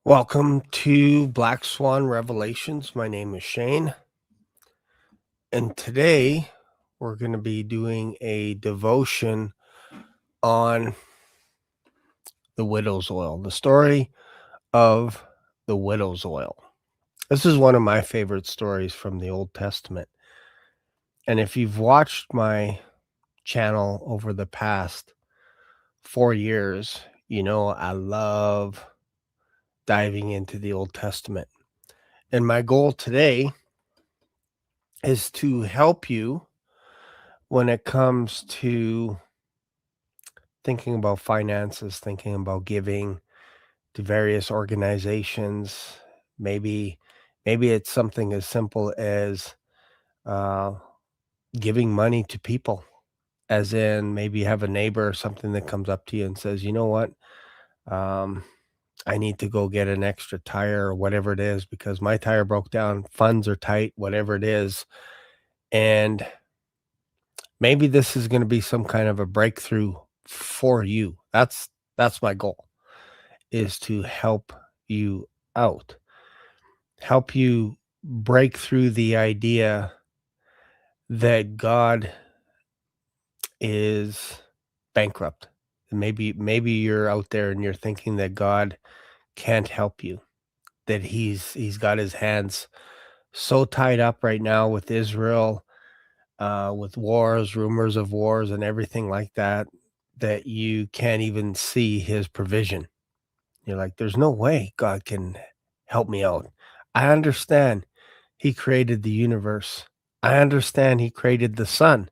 Welcome to Black Swan Revelations. My name is Shane, and today we're going to be doing a devotion on the widow's oil, the story of the widow's oil. This is one of my favorite stories from the Old Testament. And if you've watched my channel over the past 4 years, you know I love diving into the Old Testament. And my goal today is to help you when it comes to thinking about finances, thinking about giving to various organizations. Maybe it's something as simple as uh, giving money to people, as in maybe you have a neighbor or something that comes up to you and says, you know what, um, I need to go get an extra tire or whatever it is because my tire broke down, funds are tight, whatever it is. And maybe this is going to be some kind of a breakthrough for you. That's my goal, is to help you out. Help you break through the idea that God is bankrupt. And maybe you're out there and you're thinking that God can't help you, that he's got his hands so tied up right now with Israel, with wars, rumors of wars, and everything like that, that you can't even see his provision. You're like, there's no way God can help me out. I understand he created the universe. I understand he created the sun,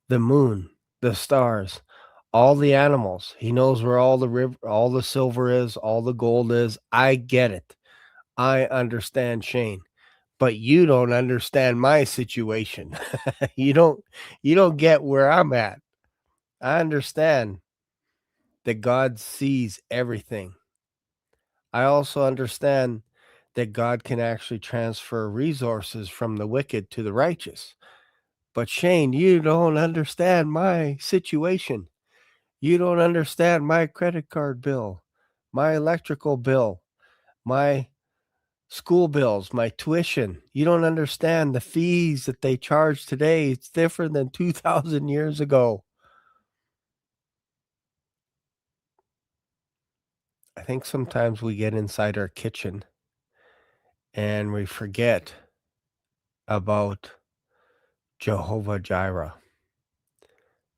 the moon, the stars, all the animals. He knows where all the silver is, all the gold is. I get it. I understand, Shane, but you don't understand my situation. you don't you don't get where I'm at. I understand that God sees everything. I also understand that God can actually transfer resources from the wicked to the righteous. But Shane, you don't understand my situation. You don't understand my credit card bill, my electrical bill, my school bills, my tuition. You don't understand the fees that they charge today. It's different than 2,000 years ago. I think sometimes we get inside our kitchen and we forget about Jehovah Jireh,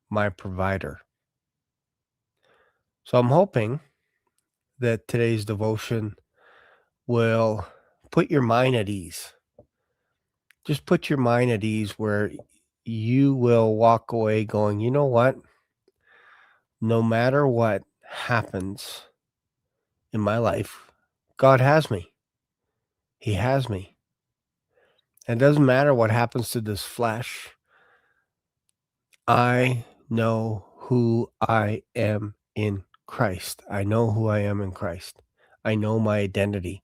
my provider. So I'm hoping that today's devotion will put your mind at ease. Just put your mind at ease where you will walk away going, you know what? No matter what happens in my life, God has me. He has me. And it doesn't matter what happens to this flesh. I know who I am in Christ. I know who I am in Christ. I know my identity.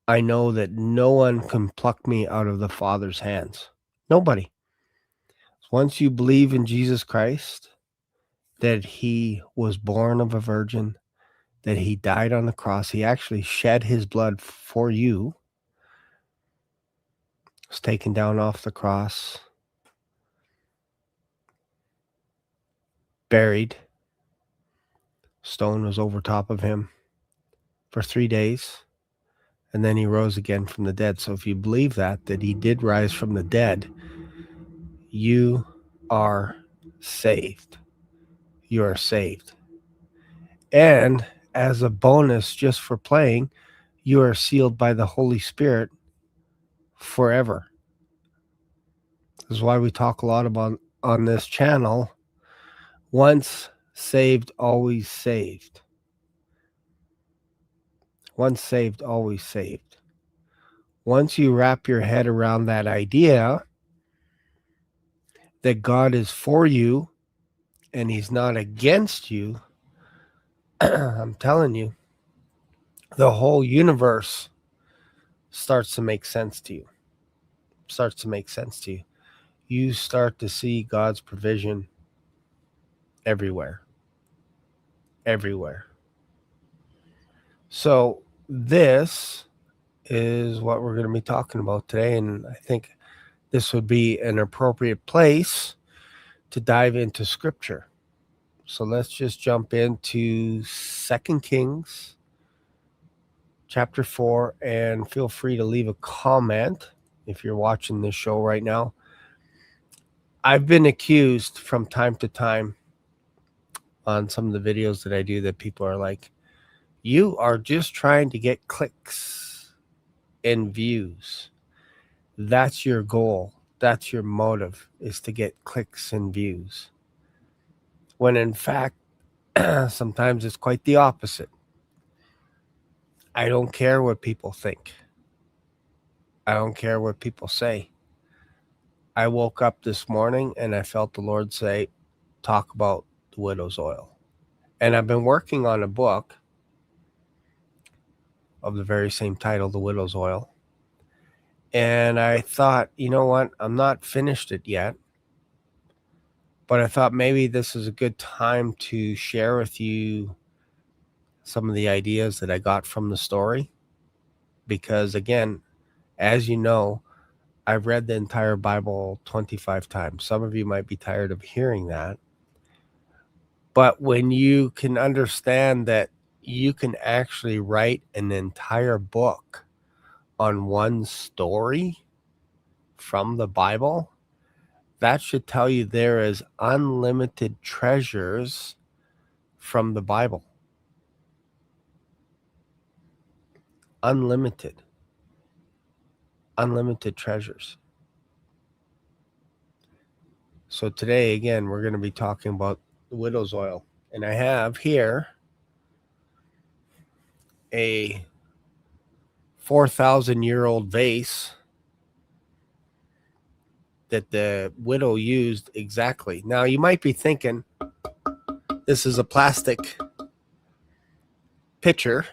I know that no one can pluck me out of the Father's hands. Nobody. Once you believe in Jesus Christ, that he was born of a virgin, that he died on the cross, he actually shed his blood for you, was taken down off the cross, buried, stone was over top of him for 3 days, and then he rose again from the dead. So if you believe that he did rise from the dead, you are saved. You are saved. And as a bonus, just for playing, you are sealed by the Holy Spirit forever. This is why we talk a lot about on this channel. Once saved, always saved. Once saved, always saved. Once you wrap your head around that idea that God is for you and he's not against you, I'm telling you, the whole universe starts to make sense to you. Starts to make sense to you. You start to see God's provision everywhere. Everywhere. So this is what we're going to be talking about today, and I think this would be an appropriate place to dive into scripture. So let's just jump into 2 Kings chapter 4, and feel free to leave a comment if you're watching this show right now. I've been accused from time to time on some of the videos that I do that people are like, you are just trying to get clicks and views. That's your goal. That's your motive, is to get clicks and views. When in fact, sometimes it's quite the opposite. I don't care what people think. I don't care what people say. I woke up this morning and I felt the Lord say, talk about the widow's oil. And I've been working on a book of the very same title, The Widow's Oil. And I thought, you know what? I'm not finished it yet. But I thought maybe this is a good time to share with you some of the ideas that I got from the story. Because again, as you know, I've read the entire Bible 25 times. Some of you might be tired of hearing that. But when you can understand that you can actually write an entire book on one story from the Bible, that should tell you there is unlimited treasures from the Bible. Unlimited treasures. So today, again, we're going to be talking about the widow's oil. And I have here a 4,000-year-old vase that the widow used exactly. Now, you might be thinking, this is a plastic pitcher,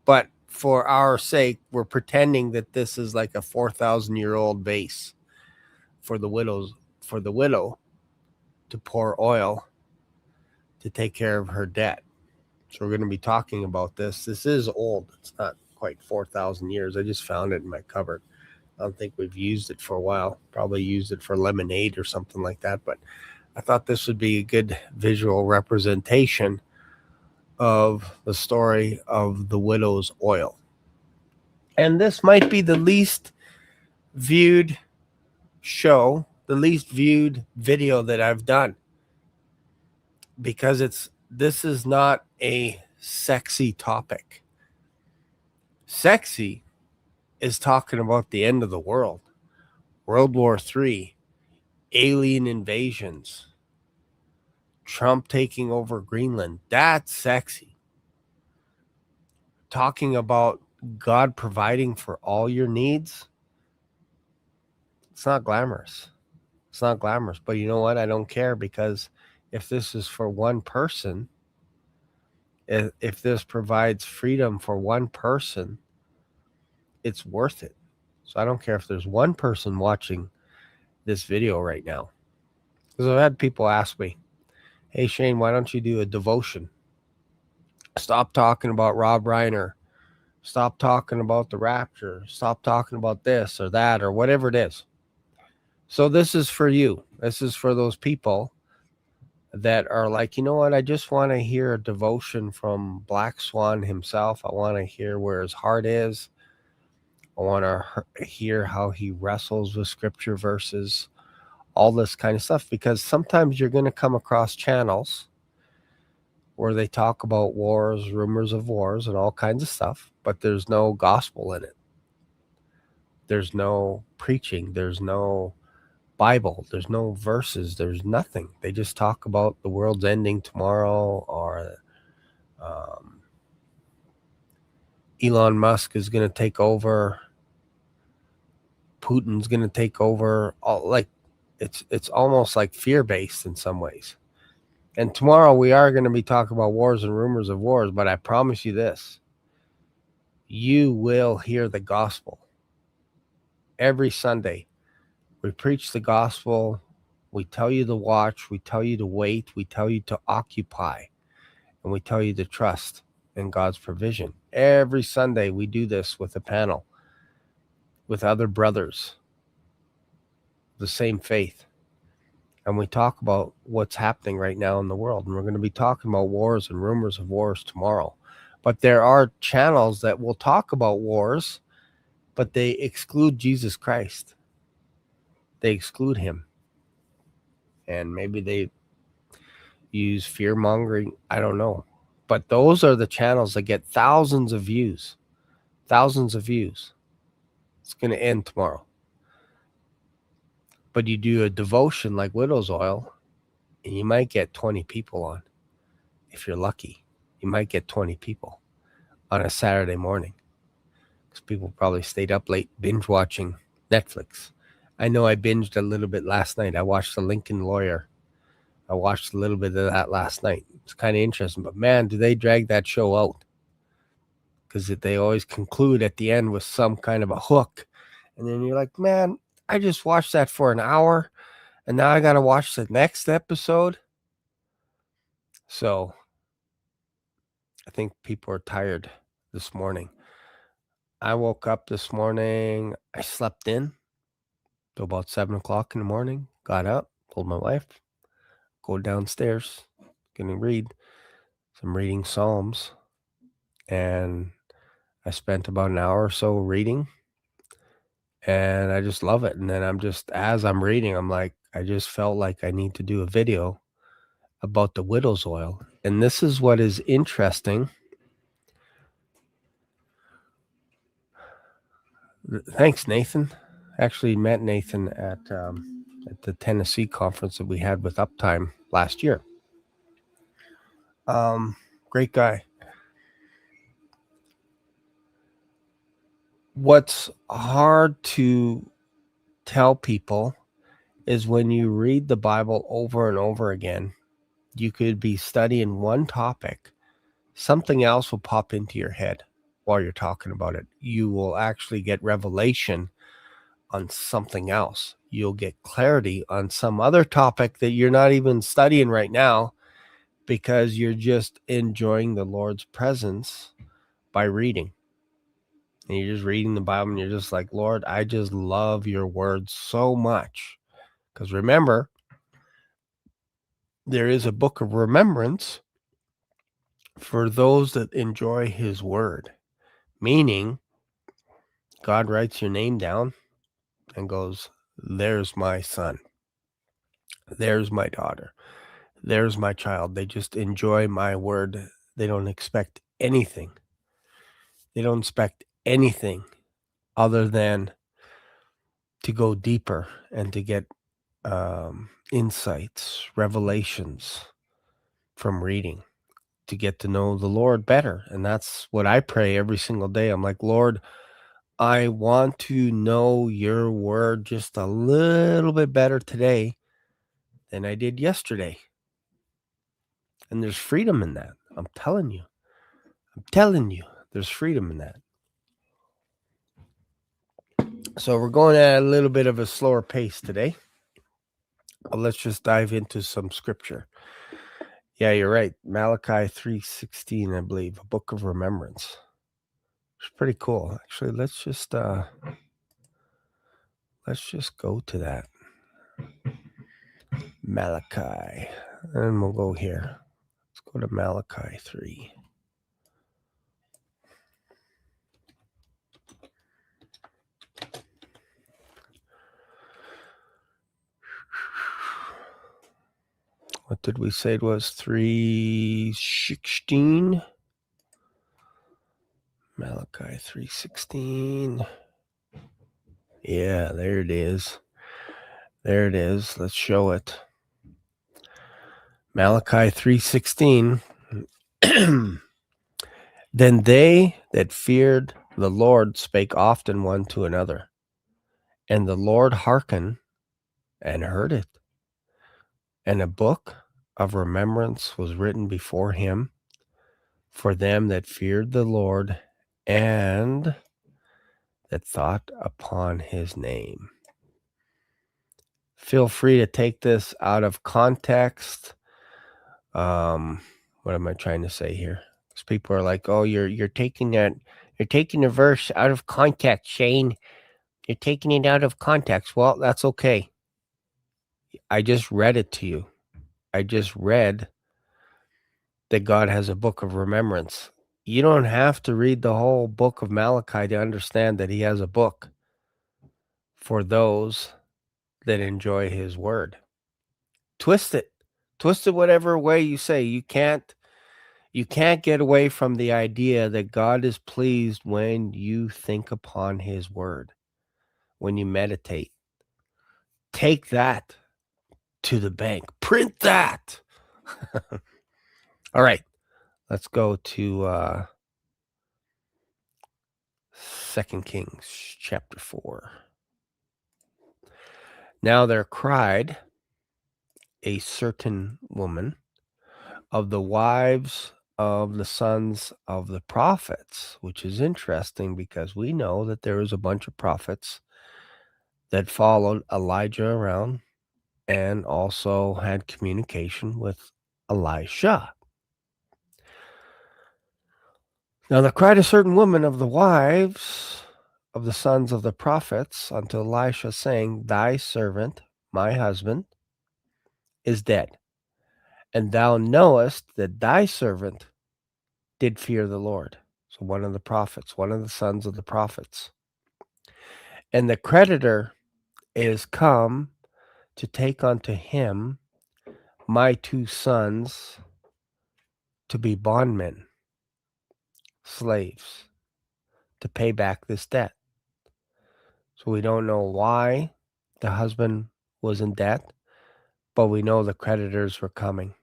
but for our sake, we're pretending that this is like a 4,000-year-old vase for the widow to pour oil to take care of her debt. So we're going to be talking about this. This is old. It's not quite 4,000 years. I just found it in my cupboard. I don't think we've used it for a while. Probably used it for lemonade or something like that. But I thought this would be a good visual representation of the story of the widow's oil. And this might be the least viewed show, the least viewed video that I've done, because this is not a sexy topic. Sexy is talking about the end of the world, World War III, alien invasions, Trump taking over Greenland. That's sexy. Talking about God providing for all your needs, it's not glamorous. It's not glamorous. But you know what? I don't care, because if this is for one person, if this provides freedom for one person, it's worth it. So I don't care if there's one person watching this video right now. Because I've had people ask me, hey, Shane, why don't you do a devotion? Stop talking about Rob Reiner. Stop talking about the rapture. Stop talking about this or that or whatever it is. So this is for you. This is for those people that are like, you know what? I just want to hear a devotion from Black Swan himself. I want to hear where his heart is. I want to hear how he wrestles with scripture verses, all this kind of stuff. Because sometimes you're going to come across channels where they talk about wars, rumors of wars, and all kinds of stuff, but there's no gospel in it. There's no preaching. There's no Bible. There's no verses. There's nothing. They just talk about the world's ending tomorrow, or Elon Musk is going to take over. Putin's going to take over. Like it's almost like fear-based in some ways. And tomorrow we are going to be talking about wars and rumors of wars, but I promise you this, you will hear the gospel. Every Sunday, we preach the gospel. We tell you to watch. We tell you to wait. We tell you to occupy. And we tell you to trust and God's provision. Every Sunday we do this with a panel with other brothers, the same faith. And we talk about what's happening right now in the world. And we're going to be talking about wars and rumors of wars tomorrow. But there are channels that will talk about wars, but they exclude Jesus Christ. They exclude him. And maybe they use fear mongering. I don't know. But those are the channels that get thousands of views. Thousands of views. It's going to end tomorrow. But you do a devotion like Widow's Oil, and you might get 20 people on. If you're lucky, you might get 20 people on a Saturday morning. Because people probably stayed up late binge watching Netflix. I know I binged a little bit last night. I watched The Lincoln Lawyer. I watched a little bit of that last night. It's kind of interesting. But man, do they drag that show out. Because they always conclude at the end with some kind of a hook. And then you're like, man, I just watched that for an hour. And now I got to watch the next episode. So I think people are tired this morning. I woke up this morning. I slept in till about 7 o'clock in the morning. Got up, told my wife, go downstairs, gonna read. So I'm reading Psalms. And I spent about an hour or so reading. And I just love it. And then as I'm reading, I'm like, I just felt like I need to do a video about the Widow's Oil. And this is what is interesting. Thanks, Nathan. Actually met Nathan at the Tennessee conference that we had with Uptime last year. Great guy. What's hard to tell people is when you read the Bible over and over again, you could be studying one topic, something else will pop into your head while you're talking about it. You will actually get revelation on something else. You'll get clarity on some other topic that you're not even studying right now because you're just enjoying the Lord's presence by reading. And you're just reading the Bible and you're just like, Lord, I just love your word so much. Because remember, there is a book of remembrance for those that enjoy his word. Meaning, God writes your name down and goes, there's my son. There's my daughter. There's my child. They just enjoy my word. They don't expect anything. They don't expect anything other than to go deeper and to get insights, revelations from reading, to get to know the Lord better. And that's what I pray every single day. I'm like, Lord, I want to know your word just a little bit better today than I did yesterday. And there's freedom in that. I'm telling you, there's freedom in that. So we're going at a little bit of a slower pace today. But let's just dive into some scripture. Yeah, you're right. Malachi 3:16, I believe, a book of remembrance. It's pretty cool. Actually, let's just go to that. Malachi. And we'll go here. Let's go to Malachi 3. What did we say it was? 3:16. Malachi 3:16. Yeah, there it is. There it is. Let's show it. Malachi 3:16. Then they that feared the Lord spake often one to another, and the Lord hearkened and heard it. And a book of remembrance was written before him for them that feared the Lord and that thought upon his name. Feel free to take this out of context. What am I trying to say here? So people are like, "Oh, you're taking the verse out of context, Shane. You're taking it out of context." Well, that's okay. I just read it to you. I just read that God has a book of remembrance. You don't have to read the whole book of Malachi to understand that he has a book for those that enjoy his word. Twist it. Twist it whatever way you say. You can't get away from the idea that God is pleased when you think upon his word, when you meditate. Take that to the bank. Print that. All right. Let's go to 2 Kings chapter 4. Now there cried a certain woman of the wives of the sons of the prophets, which is interesting because we know that there was a bunch of prophets that followed Elijah around and also had communication with Elisha. Now there cried a certain woman of the wives of the sons of the prophets unto Elisha, saying, Thy servant, my husband, is dead, and thou knowest that thy servant did fear the Lord. So one of the prophets, one of the sons of the prophets. And the creditor is come to take unto him my two sons to be bondmen, slaves, to pay back this debt. So we don't know why the husband was in debt, but we know the creditors were coming.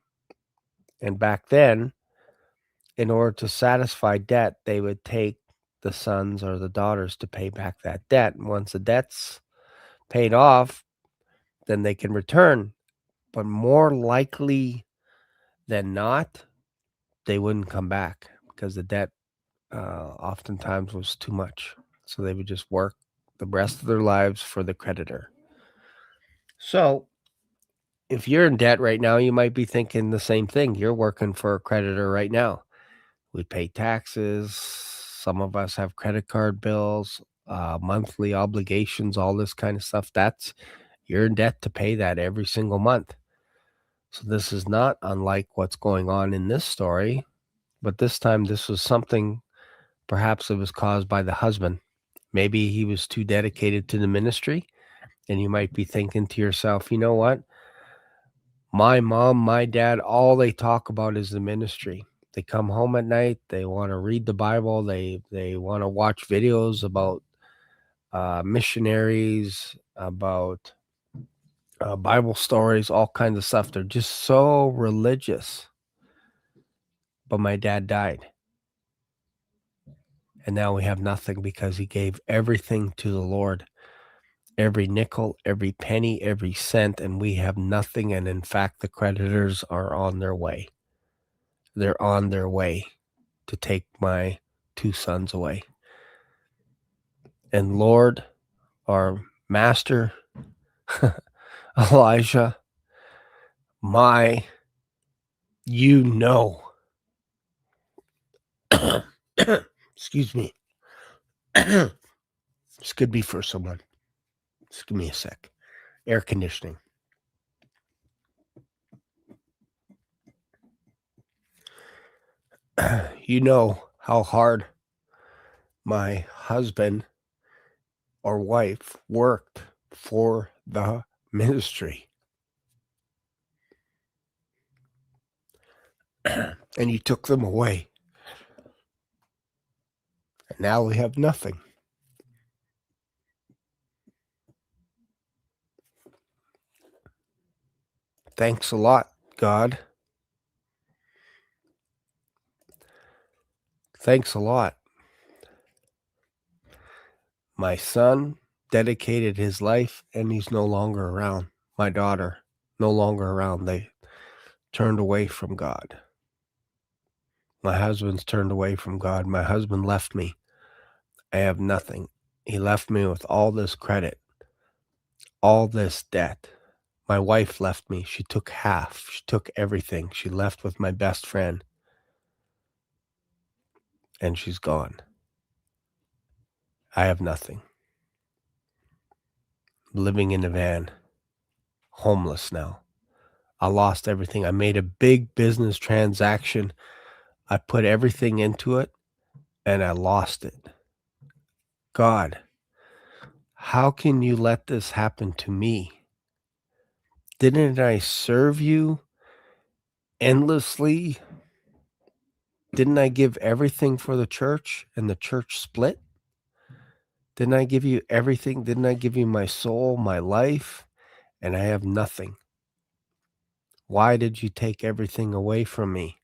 And back then, in order to satisfy debt, they would take the sons or the daughters to pay back that debt. And once the debt's paid off, then they can return. But more likely than not, they wouldn't come back because the debt oftentimes was too much. So they would just work the rest of their lives for the creditor. So if you're in debt right now, you might be thinking the same thing. You're working for a creditor right now. We pay taxes. Some of us have credit card bills, monthly obligations, all this kind of stuff. You're in debt to pay that every single month. So this is not unlike what's going on in this story, but this time this was something perhaps it was caused by the husband. Maybe he was too dedicated to the ministry, and you might be thinking to yourself, you know what? My mom, my dad, all they talk about is the ministry. They come home at night, they want to read the Bible, they want to watch videos about missionaries, about Bible stories, all kinds of stuff. They're just so religious. But my dad died. And now we have nothing because he gave everything to the Lord. Every nickel, every penny, every cent, and we have nothing. And in fact, the creditors are on their way. They're on their way to take my two sons away. And Lord, our master, Elijah, you know, excuse me. This could be for someone. Just give me a sec. Air conditioning. You know how hard my husband or wife worked for the ministry. And you took them away. And now we have nothing. Thanks a lot, God. Thanks a lot. My son dedicated his life and he's no longer around. My daughter, no longer around. They turned away from God. My husband's turned away from God. My husband left me. I have nothing. He left me with all this credit, all this debt. My wife left me. She took half. She took everything. She left with my best friend. and she's gone. I have nothing. Living in a van, homeless now. I lost everything. I made a big business transaction. I put everything into it and I lost it. God, how can you let this happen to me? Didn't I serve you endlessly? Didn't I give everything for the church and the church split? Didn't I give you everything? Didn't I give you my soul, my life? And I have nothing. Why did you take everything away from me?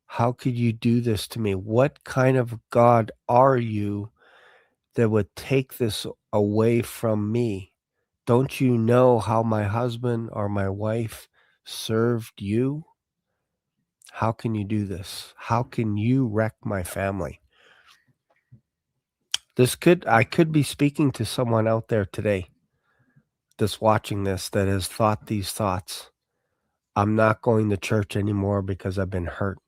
How could you do this to me? What kind of God are you that would take this away from me? Don't you know how my husband or my wife served you? How can you do this? How can you wreck my family? I could be speaking to someone out there today that's watching this that has thought these thoughts. I'm not going to church anymore because I've been hurt.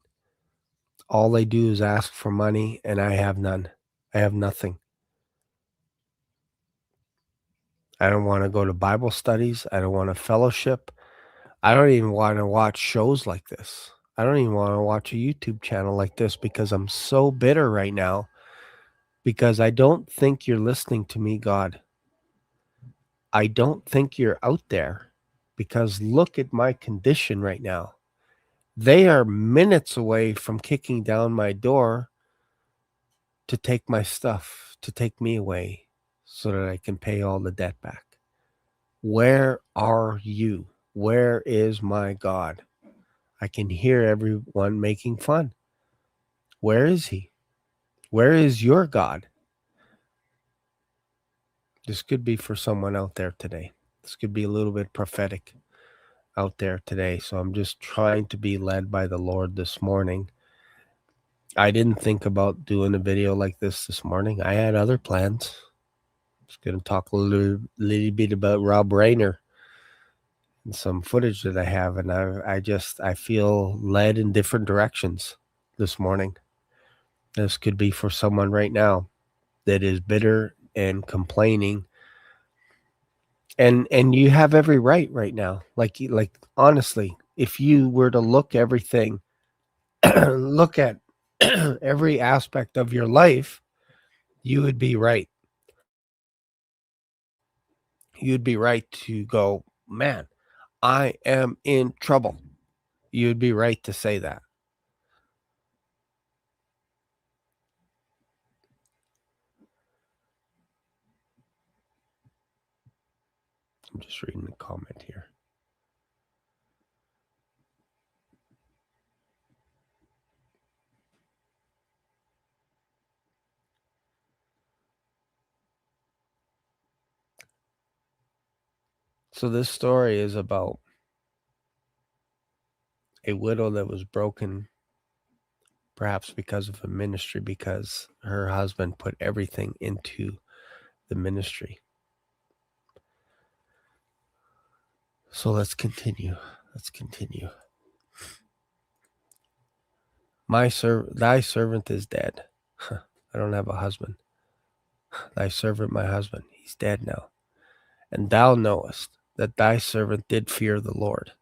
All they do is ask for money and I have none. I have nothing. I don't want to go to Bible studies. I don't want to fellowship. I don't even want to watch shows like this. I don't even want to watch a YouTube channel like this because I'm so bitter right now because I don't think you're listening to me, God. I don't think you're out there because look at my condition right now. They are minutes away from kicking down my door to take my stuff, to take me away so that I can pay all the debt back. Where are you? Where is my God? I can hear everyone making fun. Where is he? Where is your God? This could be for someone out there today. This could be a little bit prophetic out there today. So I'm just trying to be led by the Lord this morning. I didn't think about doing a video like this morning. I had other plans. Just going to talk a little bit about Rob Rayner and some footage that I have. And I feel led in different directions this morning. This could be for someone right now that is bitter and complaining. And you have every right now. Like honestly, if you were to look everything, look at every aspect of your life, you would be right. You'd be right to go, man, I am in trouble. You'd be right to say that. I'm just reading the comment here. So this story is about a widow that was broken, perhaps because of a ministry, because her husband put everything into the ministry. So let's continue. Thy servant is dead. I don't have a husband. Thy servant, my husband, he's dead now. And thou knowest that thy servant did fear the Lord.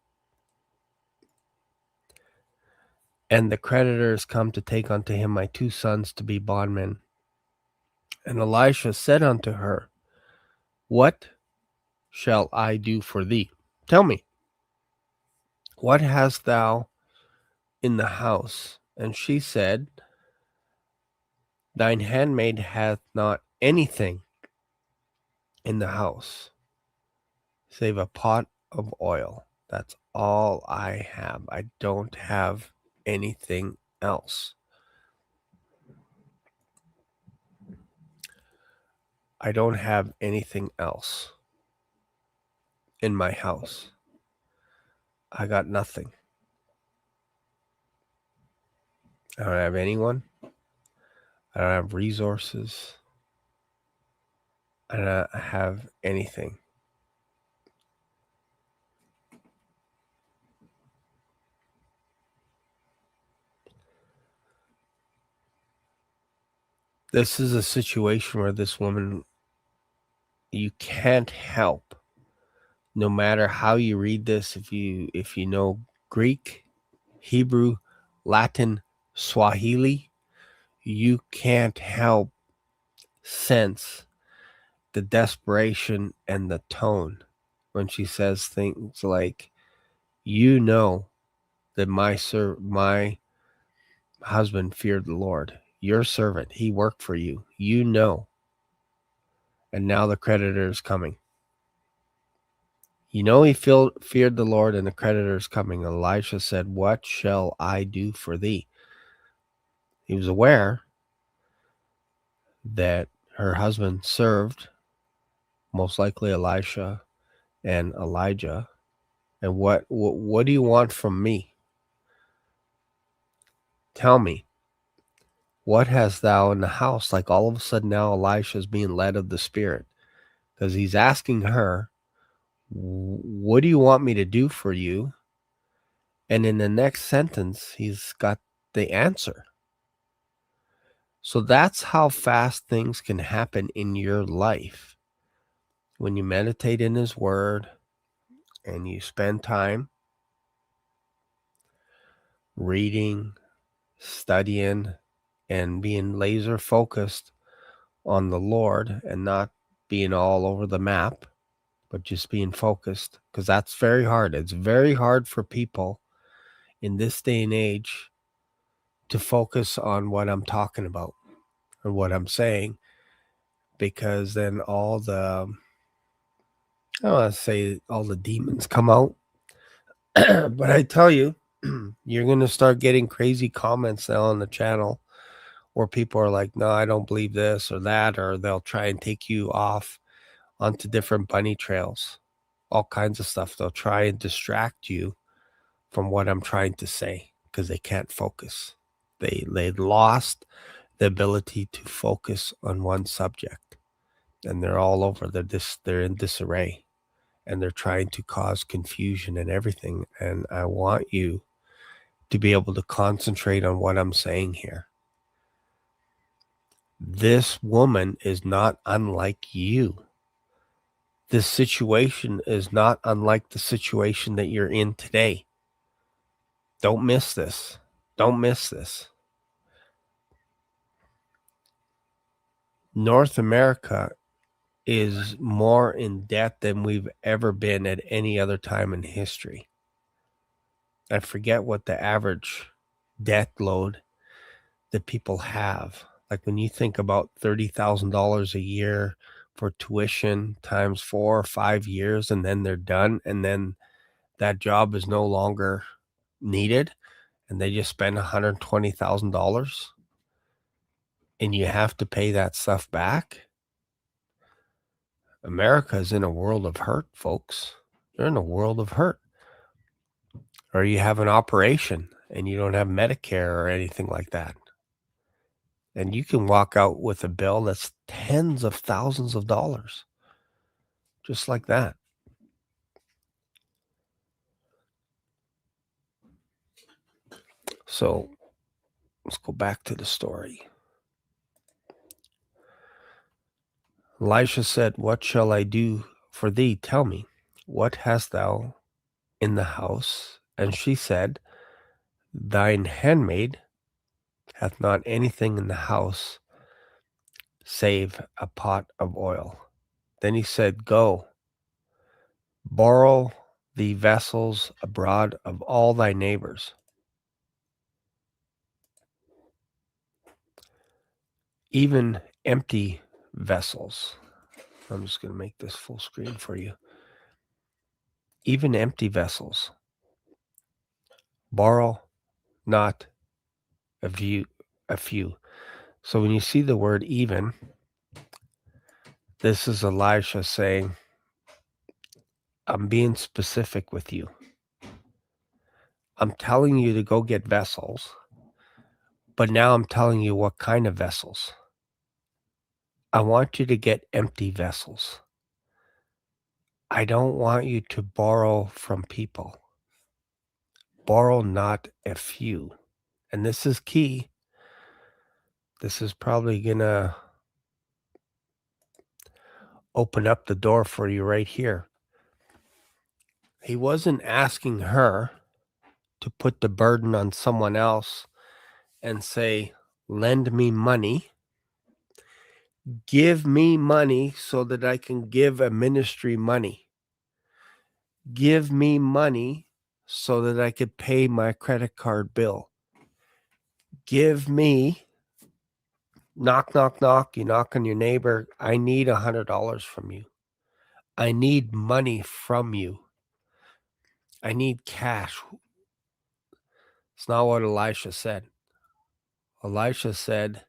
And the creditors come to take unto him my 2 sons to be bondmen. And Elisha said unto her, What shall I do for thee? Tell me, what hast thou in the house? And she said, Thine handmaid hath not anything in the house save a pot of oil. That's all I have. I don't have anything else. I don't have anything else in my house. I got nothing. I don't have anyone. I don't have resources. I don't have anything. This is a situation where this woman, you can't help, no matter how you read this, if you know Greek, Hebrew, Latin, Swahili, you can't help sense the desperation and the tone when she says things like, you know that my husband feared the Lord, your servant, he worked for you, you know, and now the creditor is coming. You know, he feared the Lord, and the creditor is coming. Elisha said, what shall I do for thee? He was aware that her husband served, most likely Elisha and Elijah. And what do you want from me? Tell me, what hast thou in the house? Like all of a sudden now Elisha is being led of the Spirit, because he's asking her, what do you want me to do for you? And in the next sentence, he's got the answer. So that's how fast things can happen in your life. When you meditate in his word and you spend time reading, studying, and being laser focused on the Lord and not being all over the map, but just being focused, because that's very hard. It's very hard for people in this day and age to focus on what I'm talking about or what I'm saying, because then all the, I don't want to say all the demons come out, but I tell you, you're going to start getting crazy comments now on the channel where people are like, no, I don't believe this or that, or they'll try and take you off onto different bunny trails, all kinds of stuff. They'll try and distract you from what I'm trying to say because they can't focus. They lost the ability to focus on one subject, and they're all over. They're in disarray, and they're trying to cause confusion and everything. And I want you to be able to concentrate on what I'm saying here. This woman is not unlike you. This situation is not unlike the situation that you're in today. Don't miss this. Don't miss this. North America is more in debt than we've ever been at any other time in history. I forget what the average debt load that people have. Like when you think about $30,000 a year for tuition times 4 or 5 years, and then they're done, and then that job is no longer needed, and they just spend $120,000, and you have to pay that stuff back. America is in a world of hurt, folks. You're in a world of hurt. Or you have an operation and you don't have Medicare or anything like that, and you can walk out with a bill that's tens of thousands of dollars, just like that. So let's go back to the story. Elisha said, what shall I do for thee? Tell me, what hast thou in the house? And she said, thine handmaid hath not anything in the house save a pot of oil. Then he said, go, borrow thee vessels abroad of all thy neighbors, even empty vessels. I'm just going to make this full screen for you. Even empty vessels. Borrow not a few. So when you see the word even, this is Elisha saying, I'm being specific with you. I'm telling you to go get vessels, but now I'm telling you what kind of vessels. I want you to get empty vessels. I don't want you to borrow from people. Borrow not a few. And this is key. This is probably going to open up the door for you right here. He wasn't asking her to put the burden on someone else and say, lend me money, give me money so that I can give a ministry money, give me money so that I could pay my credit card bill, give me, knock, knock, knock, you knock on your neighbor, I need $100 from you. I need money from you. I need cash. It's not what Elisha said. Elisha said,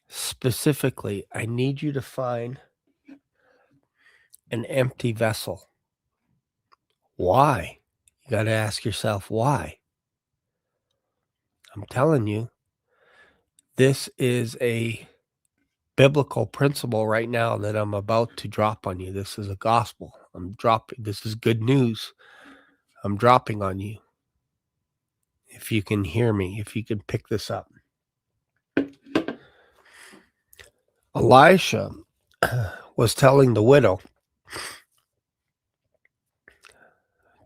specifically, I need you to find an empty vessel. Why? You got to ask yourself why. I'm telling you, this is a biblical principle right now that I'm about to drop on you. This is a gospel. This is good news. I'm dropping on you. If you can hear me, if you can pick this up. Elisha was telling the widow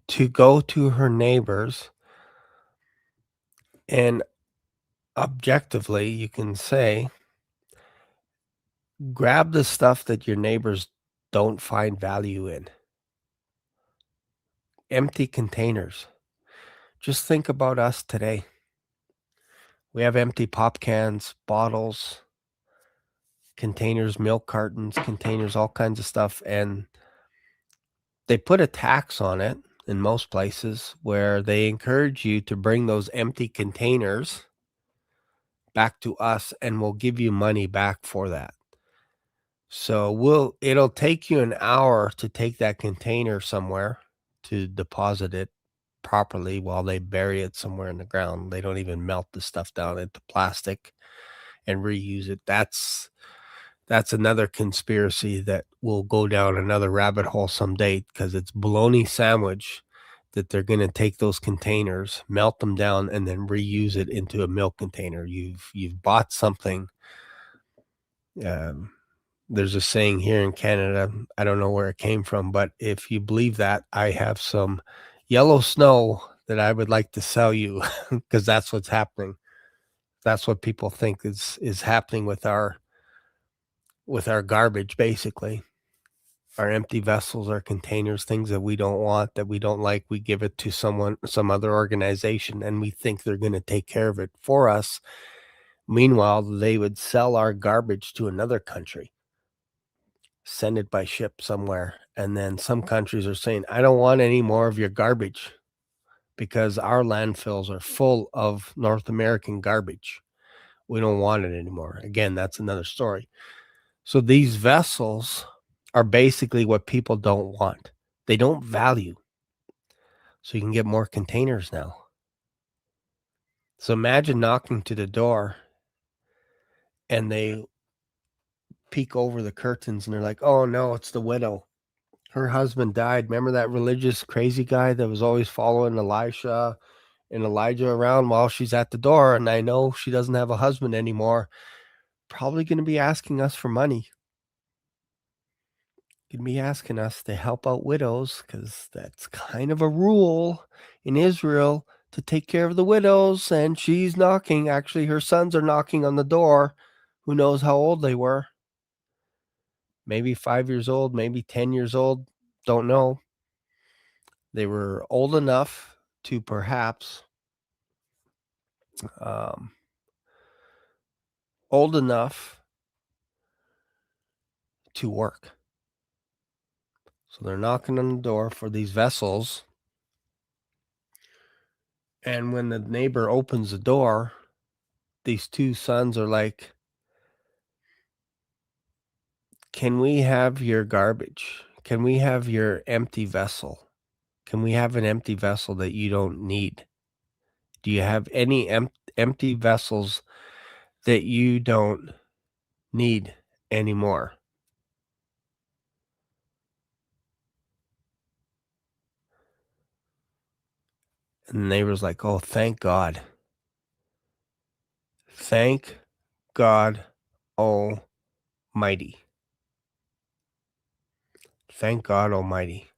to go to her neighbors, and objectively, you can say, grab the stuff that your neighbors don't find value in. Empty containers. Just think about us today. We have empty pop cans, bottles, containers, milk cartons, containers, all kinds of stuff. And they put a tax on it in most places where they encourage you to bring those empty containers back to us, and we'll give you money back for that. So it'll take you an hour to take that container somewhere to deposit it properly while they bury it somewhere in the ground. They don't even melt the stuff down into plastic and reuse it. That's another conspiracy that will go down another rabbit hole someday, because it's bologna sandwich that they're going to take those containers, melt them down, and then reuse it into a milk container. You've bought something. There's a saying here in Canada, I don't know where it came from, but if you believe that, I have some yellow snow that I would like to sell you, because that's what's happening. That's what people think is happening with our garbage, basically. Our empty vessels, our containers, things that we don't want, that we don't like, we give it to some other organization, and we think they're going to take care of it for us. Meanwhile, they would sell our garbage to another country, send it by ship somewhere. And then some countries are saying, I don't want any more of your garbage because our landfills are full of North American garbage. We don't want it anymore. Again, that's another story. So these vessels are basically what people don't want. They don't value. So you can get more containers now. So imagine knocking to the door and they peek over the curtains and they're like, oh no, it's the widow. Her husband died. Remember that religious crazy guy that was always following Elisha and Elijah around while she's at the door? And I know she doesn't have a husband anymore. Probably going to be asking us for money. Going to be asking us to help out widows, because that's kind of a rule in Israel to take care of the widows. And she's knocking. Actually, her sons are knocking on the door. Who knows how old they were? Maybe 5 years old, maybe 10 years old. Don't know. They were old enough to perhaps old enough to work. So they're knocking on the door for these vessels. And when the neighbor opens the door, these two sons are like, can we have your garbage? Can we have your empty vessel? Can we have an empty vessel that you don't need? Do you have any empty vessels that you don't need anymore? And the neighbor's like, oh, thank God. Thank God Almighty. Thank God Almighty.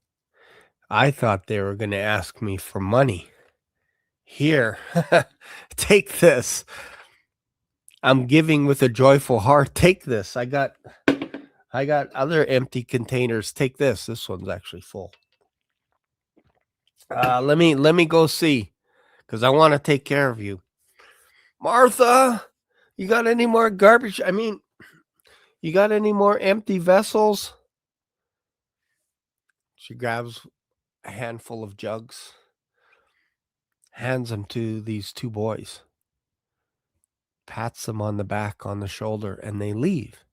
I thought they were going to ask me for money. Here, take this. I'm giving with a joyful heart. Take this. I got other empty containers. Take this. This one's actually full. Let me go see, because I want to take care of you. Martha, you got any more garbage? I mean, you got any more empty vessels? She grabs a handful of jugs, hands them to these two boys, pats them on the back, on the shoulder, and they leave.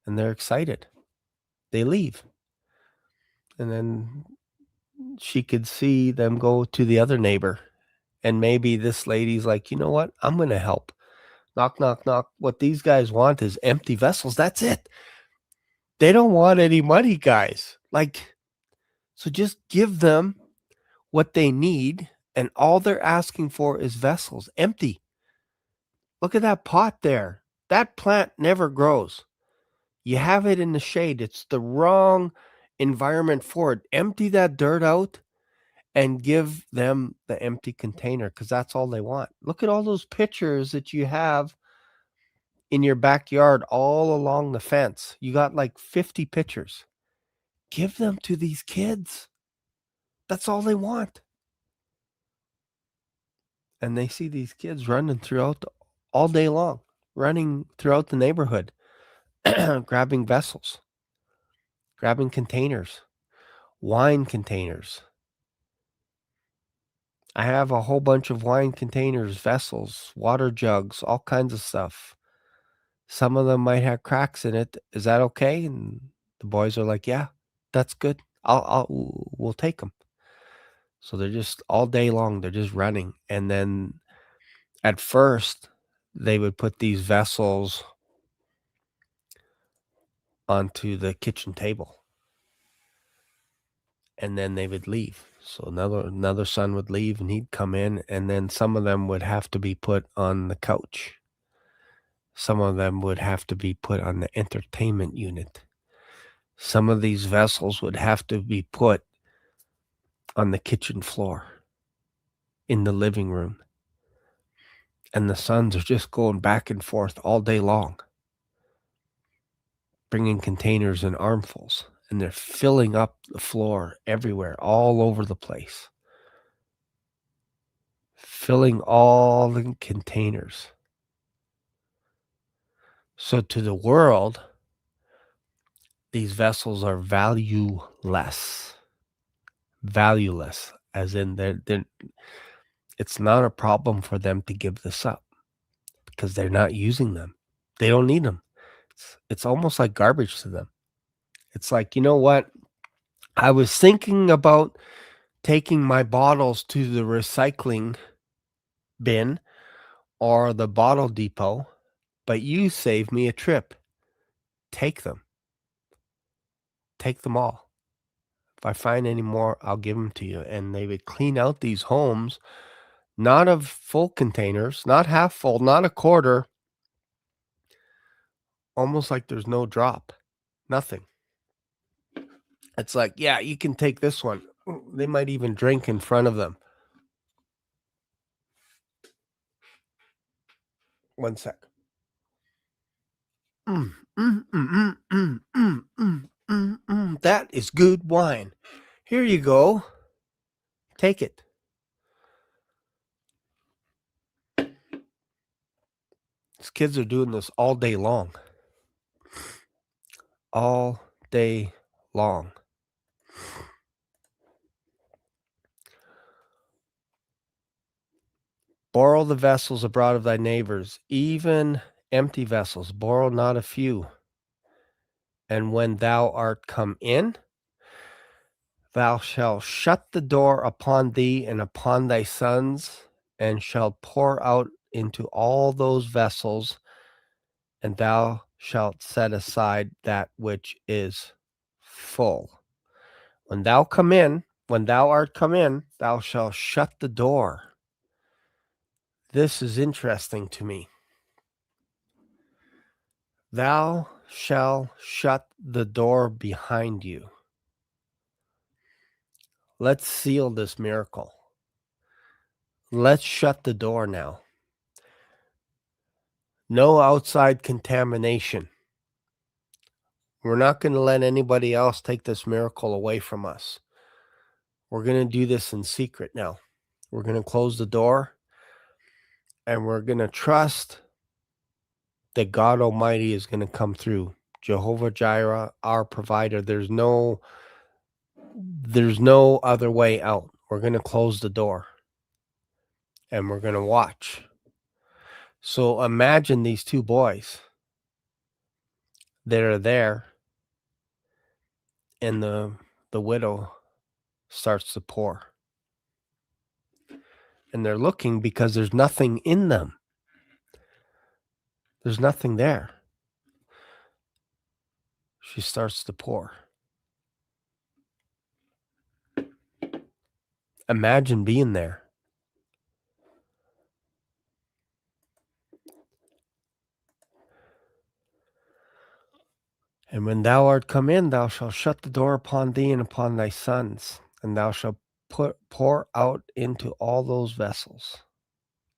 And they're excited. They leave. And then she could see them go to the other neighbor. And maybe this lady's like, you know what? I'm going to help. Knock, knock, knock. What these guys want is empty vessels. That's it. They don't want any money, guys. So just give them what they need. And all they're asking for is vessels, empty. Look at that pot there. That plant never grows. You have it in the shade. It's the wrong environment for it. Empty that dirt out and give them the empty container, because that's all they want. Look at all those pictures that you have in your backyard all along the fence. You got like 50 pictures. Give them to these kids. That's all they want. And they see these kids running throughout all day long, running throughout the neighborhood, grabbing vessels, grabbing containers, wine containers. I have a whole bunch of wine containers, vessels, water jugs, all kinds of stuff. Some of them might have cracks in it. Is that okay? And the boys are like, yeah, that's good. We'll take them. So they're just all day long, they're just running. And then at first they would put these vessels onto the kitchen table, and then they would leave. So another son would leave and he'd come in, and then some of them would have to be put on the couch. Some of them would have to be put on the entertainment unit. Some of these vessels would have to be put on the kitchen floor, in the living room. And the sons are just going back and forth all day long, bringing containers in armfuls, and they're filling up the floor everywhere, all over the place, filling all the containers. So to the world, these vessels are valueless, as in it's not a problem for them to give this up, because they're not using them. They don't need them. It's almost like garbage to them. It's like, you know what? I was thinking about taking my bottles to the recycling bin or the bottle depot, but you saved me a trip. Take them. Take them all. If I find any more, I'll give them to you. And they would clean out these homes, not of full containers, not half full, not a quarter, almost like there's no drop, nothing. It's like, yeah, you can take this one. They might even drink in front of them. One sec. That is good wine. Here you go. Take it. These kids are doing this all day long. All day long. Borrow the vessels abroad of thy neighbors, even empty vessels. Borrow not a few. And when thou art come in, thou shalt shut the door upon thee and upon thy sons, and shalt pour out into all those vessels, and thou shalt set aside that which is full. When thou art come in, thou shalt shut the door. This is interesting to me. Thou shalt shut the door behind you. Let's seal this miracle. Let's shut the door now. No outside contamination. We're not going to let anybody else take this miracle away from us. We're going to do this in secret now. We're going to close the door and we're going to trust that God Almighty is going to come through. Jehovah Jireh, our provider. There's no other way out. We're going to close the door and we're going to watch. So imagine these two boys that are there, and the widow starts to pour. And they're looking because there's nothing in them. There's nothing there. She starts to pour. Imagine being there. And when thou art come in, thou shalt shut the door upon thee and upon thy sons, and thou shalt pour out into all those vessels,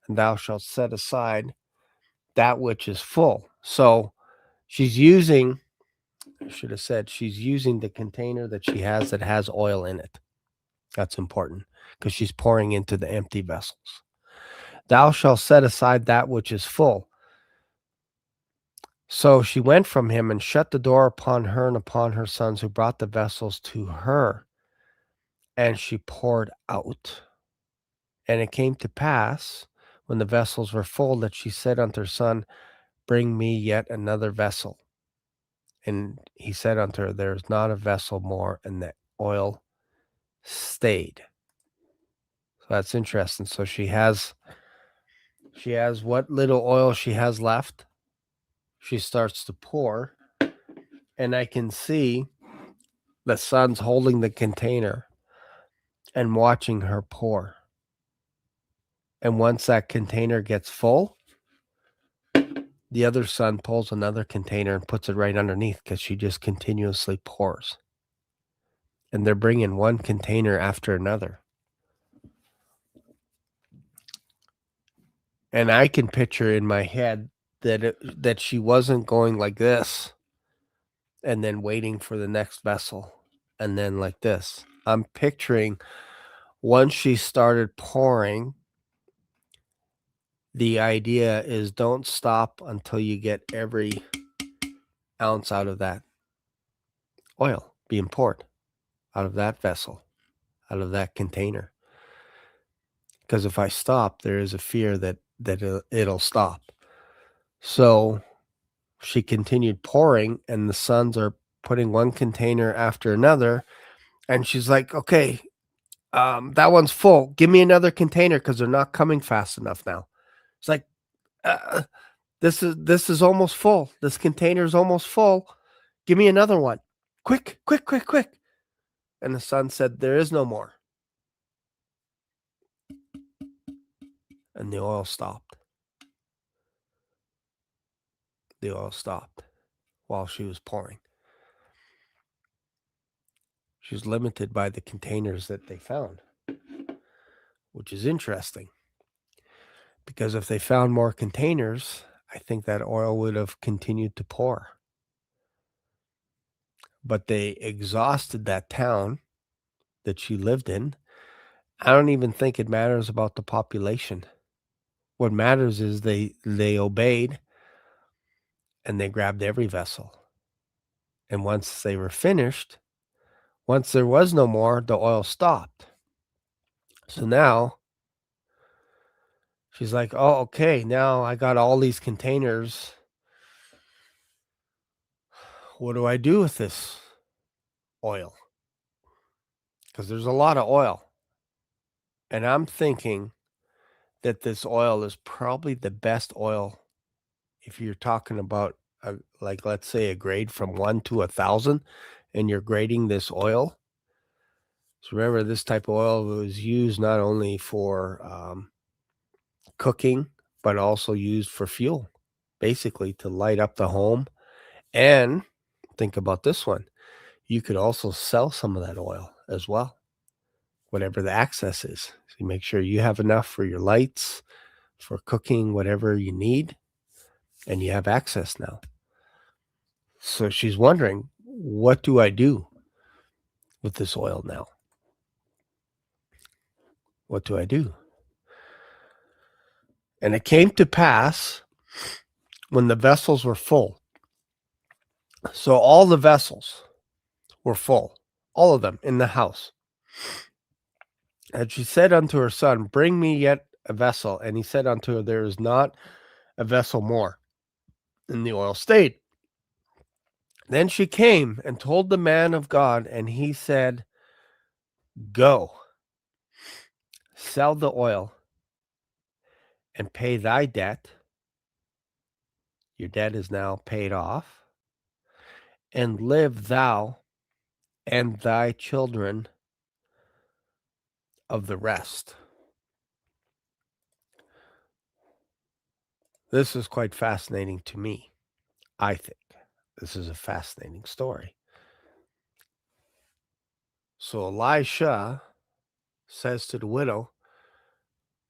and thou shalt set aside that which is full. So she's using, I should have said, she's using the container that she has that has oil in it. That's important because she's pouring into the empty vessels. Thou shalt set aside that which is full. So she went from him and shut the door upon her and upon her sons, who brought the vessels to her, and she poured out. And it came to pass, when the vessels were full, that she said unto her son, Bring me yet another vessel. And he said unto her, There is not a vessel more, and the oil stayed. So that's interesting. So she has what little oil she has left. She starts to pour, and I can see the son's holding the container and watching her pour. And once that container gets full, the other son pulls another container and puts it right underneath because she just continuously pours. And they're bringing one container after another. And I can picture in my head that she wasn't going like this and then waiting for the next vessel and then like this. I'm picturing once she started pouring, the idea is don't stop until you get every ounce out of that oil being poured out of that vessel, out of that container. Because if I stop, there is a fear that it'll stop. So she continued pouring, and the sons are putting one container after another. And she's like, okay, that one's full. Give me another container because they're not coming fast enough now. It's like, this is almost full. This container is almost full. Give me another one. Quick, quick, quick, quick. And the son said, there is no more. And the oil stopped. The oil stopped while she was pouring. She was limited by the containers that they found, which is interesting. Because if they found more containers, I think that oil would have continued to pour. But they exhausted that town that she lived in. I don't even think it matters about the population. What matters is they obeyed and they grabbed every vessel. And once they were finished, once there was no more, the oil stopped. So now she's like, oh, okay, now I got all these containers. What do I do with this oil? Because there's a lot of oil. And I'm thinking that this oil is probably the best oil if you're talking about, like, let's say a grade from 1 to 1,000, and you're grading this oil. So remember, this type of oil was used not only for cooking, but also used for fuel, basically to light up the home And think about this one. You could also sell some of that oil as well, whatever the access is. So you make sure you have enough for your lights, for cooking, whatever you need, and you have access now. So she's wondering, what do I do with this oil now? What do I do? And it came to pass when the vessels were full. So all the vessels were full, all of them in the house. And she said unto her son, bring me yet a vessel. And he said unto her, there is not a vessel more. And the oil stayed. Then she came and told the man of God, and he said, go, sell the oil and pay thy debt. Your debt is now paid off. And live thou and thy children of the rest. This is quite fascinating to me. I think this is a fascinating story. So Elisha says to the widow,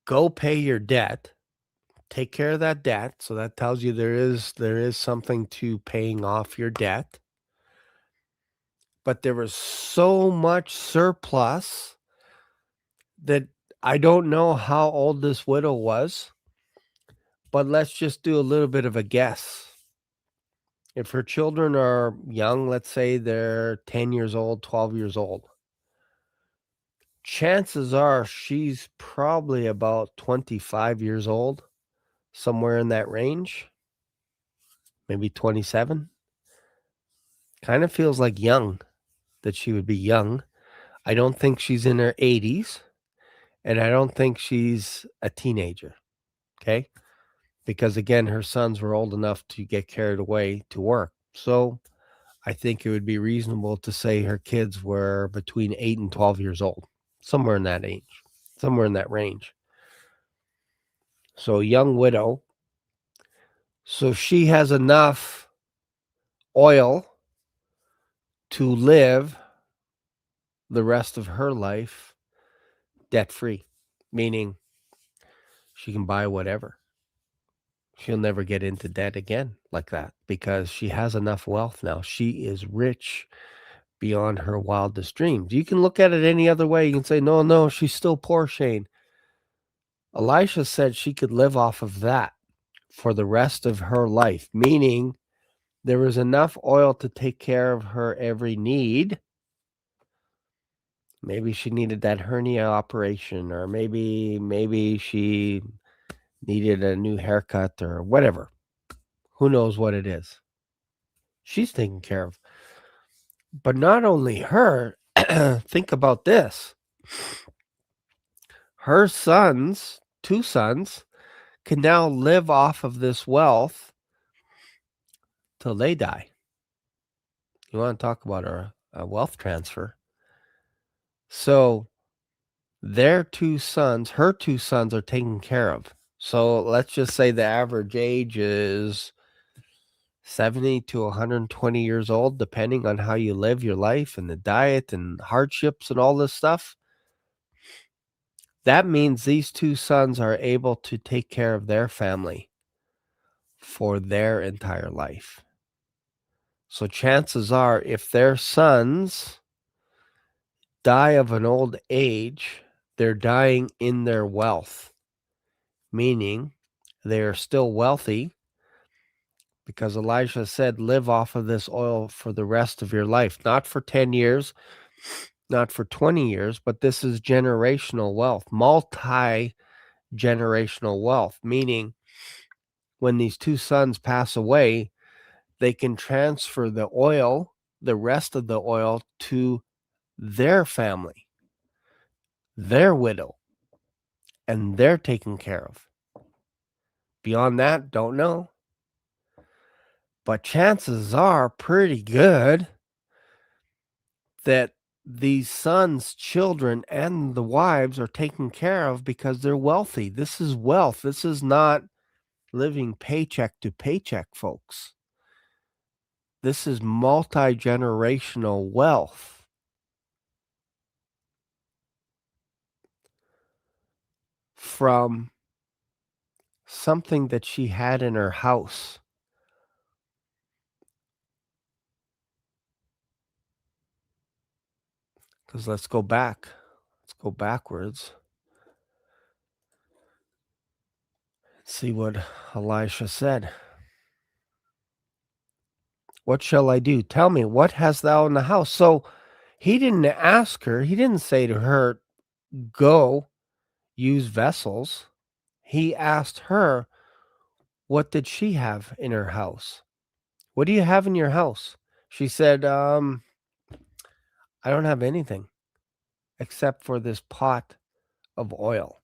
go pay your debt, take care of that debt. So that tells you there is something to paying off your debt. But there was so much surplus that I don't know how old this widow was, but let's just do a little bit of a guess. If her children are young, let's say they're 10 years old, 12 years old, chances are she's probably about 25 years old, somewhere in that range, maybe 27. Kind of feels like young, that she would be young. I don't think she's in her 80s, and I don't think she's a teenager, okay? Because, again, her sons were old enough to get carried away to work. So I think it would be reasonable to say her kids were between 8 and 12 years old, somewhere in that age, somewhere in that range. So a young widow. So she has enough oil to live the rest of her life debt-free, meaning she can buy whatever. She'll never get into debt again like that because she has enough wealth now. She is rich beyond her wildest dreams. You can look at it any other way. You can say, no, she's still poor, Shane. Elisha said she could live off of that for the rest of her life, meaning there was enough oil to take care of her every need. Maybe she needed that hernia operation, or maybe she needed a new haircut or whatever. Who knows what it is? She's taken care of. But not only her, think about this. Her sons, 2 sons, can now live off of this wealth till they die. You want to talk about a wealth transfer. So her 2 sons are taken care of. So let's just say the average age is 70 to 120 years old, depending on how you live your life and the diet and hardships and all this stuff. That means these 2 sons are able to take care of their family for their entire life. So chances are, if their sons die of an old age, they're dying in their wealth, meaning they are still wealthy, because Elijah said, live off of this oil for the rest of your life, not for 10 years, not for 20 years, but this is generational wealth, multi-generational wealth, meaning when these 2 sons pass away, they can transfer the oil, the rest of the oil, to their family, their widow, and they're taken care of. Beyond that, don't know. But chances are pretty good that these sons, children, and the wives are taken care of because they're wealthy. This is wealth. This is not living paycheck to paycheck, folks. This is multi-generational wealth from something that she had in her house. Because let's go back. Let's go backwards. See what Elisha said. What shall I do? Tell me, what hast thou in the house? So he didn't ask her. He didn't say to her, go use vessels. He asked her, what did she have in her house? What do you have in your house? She said, I don't have anything except for this pot of oil.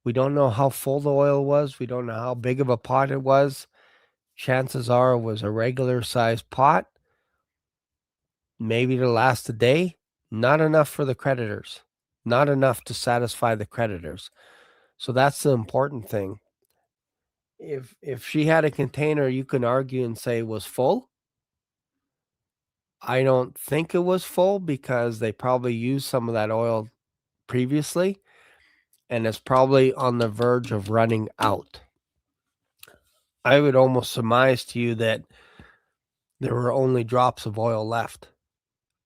We don't know how full the oil was. We don't know how big of a pot it was. Chances are it was a regular sized pot, maybe to last a day. Not enough for the creditors, not enough to satisfy the creditors. So that's the important thing. If she had a container, you can argue and say it was full. I don't think it was full because they probably used some of that oil previously, and it's probably on the verge of running out. I would almost surmise to you that there were only drops of oil left.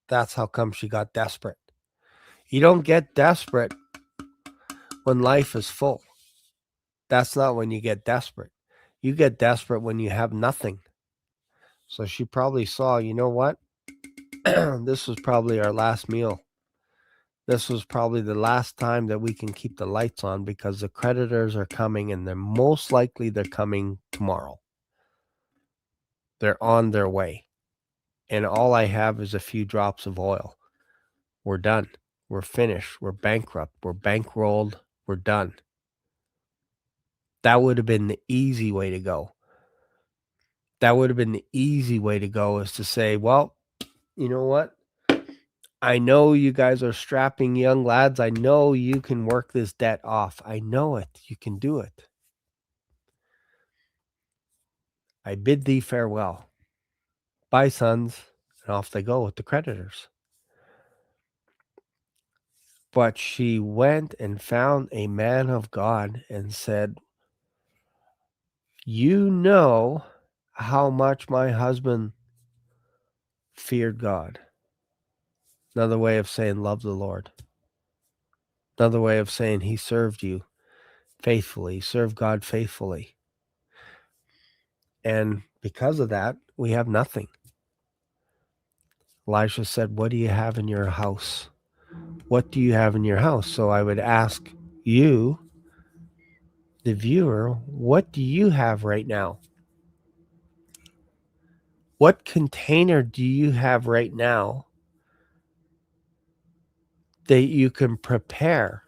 That's how come she got desperate. You don't get desperate when life is full. That's not when you get desperate. You get desperate when you have nothing. So she probably saw, you know what? This was probably our last meal. This was probably the last time that we can keep the lights on because the creditors are coming, and they're most likely they're coming tomorrow. They're on their way. And all I have is a few drops of oil. We're done. We're finished. We're bankrupt. We're bankrolled. We're done. That would have been the easy way to go. That would have been the easy way to go, is to say, well, you know what? I know you guys are strapping young lads. I know you can work this debt off. I know it. You can do it. I bid thee farewell. Bye, sons. And off they go with the creditors. But she went and found a man of God and said, you know how much my husband feared God. Another way of saying love the Lord. Another way of saying he served you faithfully, served God faithfully. And because of that, we have nothing. Elisha said, what do you have in your house? What do you have in your house? So I would ask you, the viewer, what do you have right now? What container do you have right now that you can prepare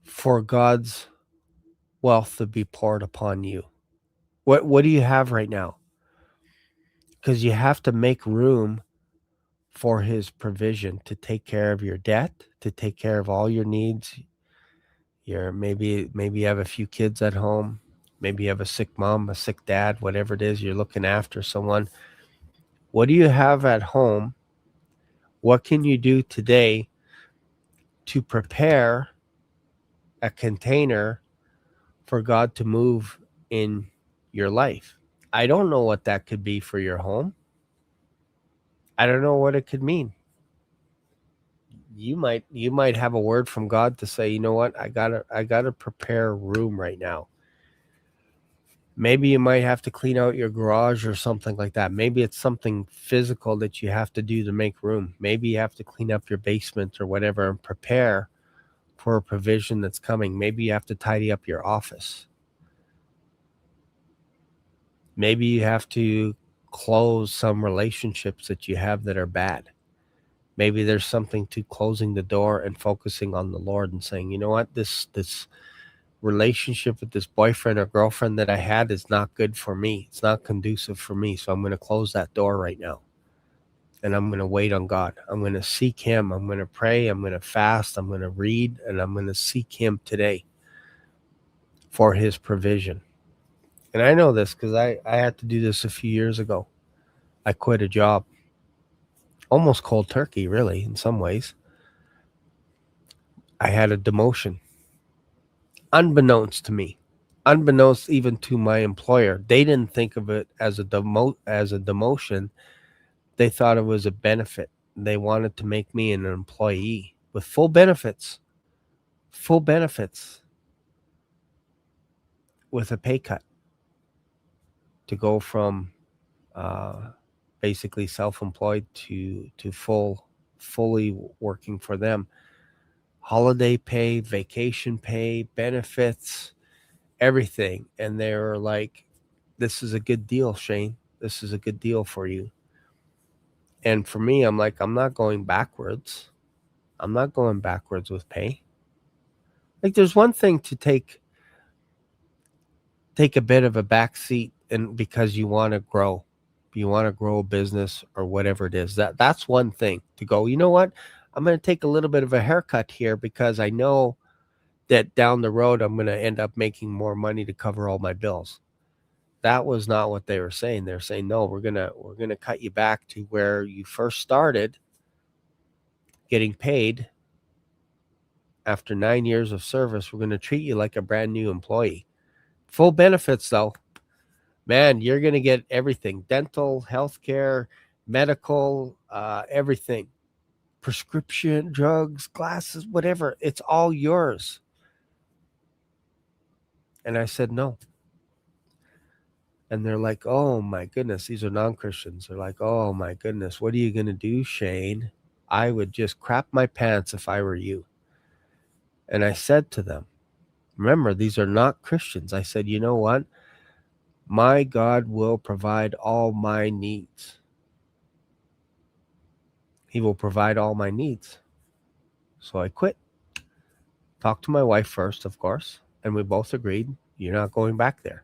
for God's wealth to be poured upon you? What do you have right now? Because you have to make room for his provision to take care of your debt, to take care of all your needs. Maybe you have a few kids at home, maybe you have a sick mom, a sick dad, whatever it is, you're looking after someone. What do you have at home? What can you do today to prepare a container for God to move in your life? I don't know what that could be for your home. I don't know what it could mean. You might have a word from God to say, you know what, I gotta prepare room right now. Maybe you might have to clean out your garage or something like that. Maybe it's something physical that you have to do to make room. Maybe you have to clean up your basement or whatever and prepare for a provision that's coming. Maybe you have to tidy up your office. Maybe you have to close some relationships that you have that are bad. Maybe there's something to closing the door and focusing on the Lord and saying, you know what, this relationship with this boyfriend or girlfriend that I had is not good for me. It's not conducive for me. So I'm going to close that door right now. And I'm going to wait on God. I'm going to seek him. I'm going to pray. I'm going to fast. I'm going to read. And I'm going to seek him today for his provision. And I know this because I had to do this a few years ago. I quit a job, almost cold turkey, really, in some ways. I had a demotion, unbeknownst to me, unbeknownst even to my employer. They didn't think of it as a demotion. They thought it was a benefit. They wanted to make me an employee with full benefits with a pay cut to go from uh, basically self-employed to fully working for them. Holiday pay, vacation pay, benefits, everything. And they were like, this is a good deal, Shane. This is a good deal for you. And for me, I'm like, I'm not going backwards. I'm not going backwards with pay. Like, there's one thing to take a bit of a back seat, and because you want to grow, a business or whatever it is. That's one thing to go, you know what? I'm going to take a little bit of a haircut here because I know that down the road I'm going to end up making more money to cover all my bills. That was not what they were saying. They're saying, no, we're going to cut you back to where you first started getting paid. After 9 years of service, we're going to treat you like a brand new employee. Full benefits, though. Man, you're going to get everything: dental, healthcare, medical, everything, prescription, drugs, glasses, whatever. It's all yours. And I said, no. And they're like, oh my goodness, these are non-Christians. They're like, oh my goodness, what are you going to do, Shane? I would just crap my pants if I were you. And I said to them, remember, these are not Christians. I said, you know what? My God will provide all my needs. He will provide all my needs. So I quit. Talked to my wife first, of course, and we both agreed, you're not going back there.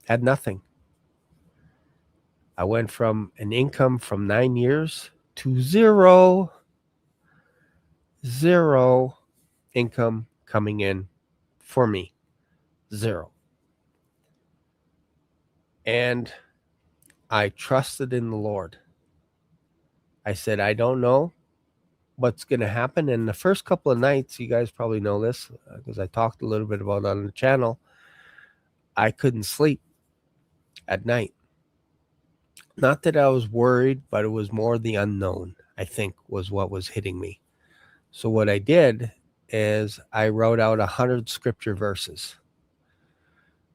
Had nothing. I went from an income from 9 years to zero income coming in for me. Zero. And I trusted in the Lord. I said, I don't know what's going to happen. And the first couple of nights, you guys probably know this because I talked a little bit about it on the channel, I couldn't sleep at night. Not that I was worried, but it was more the unknown, I think, was what was hitting me. So what I did is I wrote out 100 scripture verses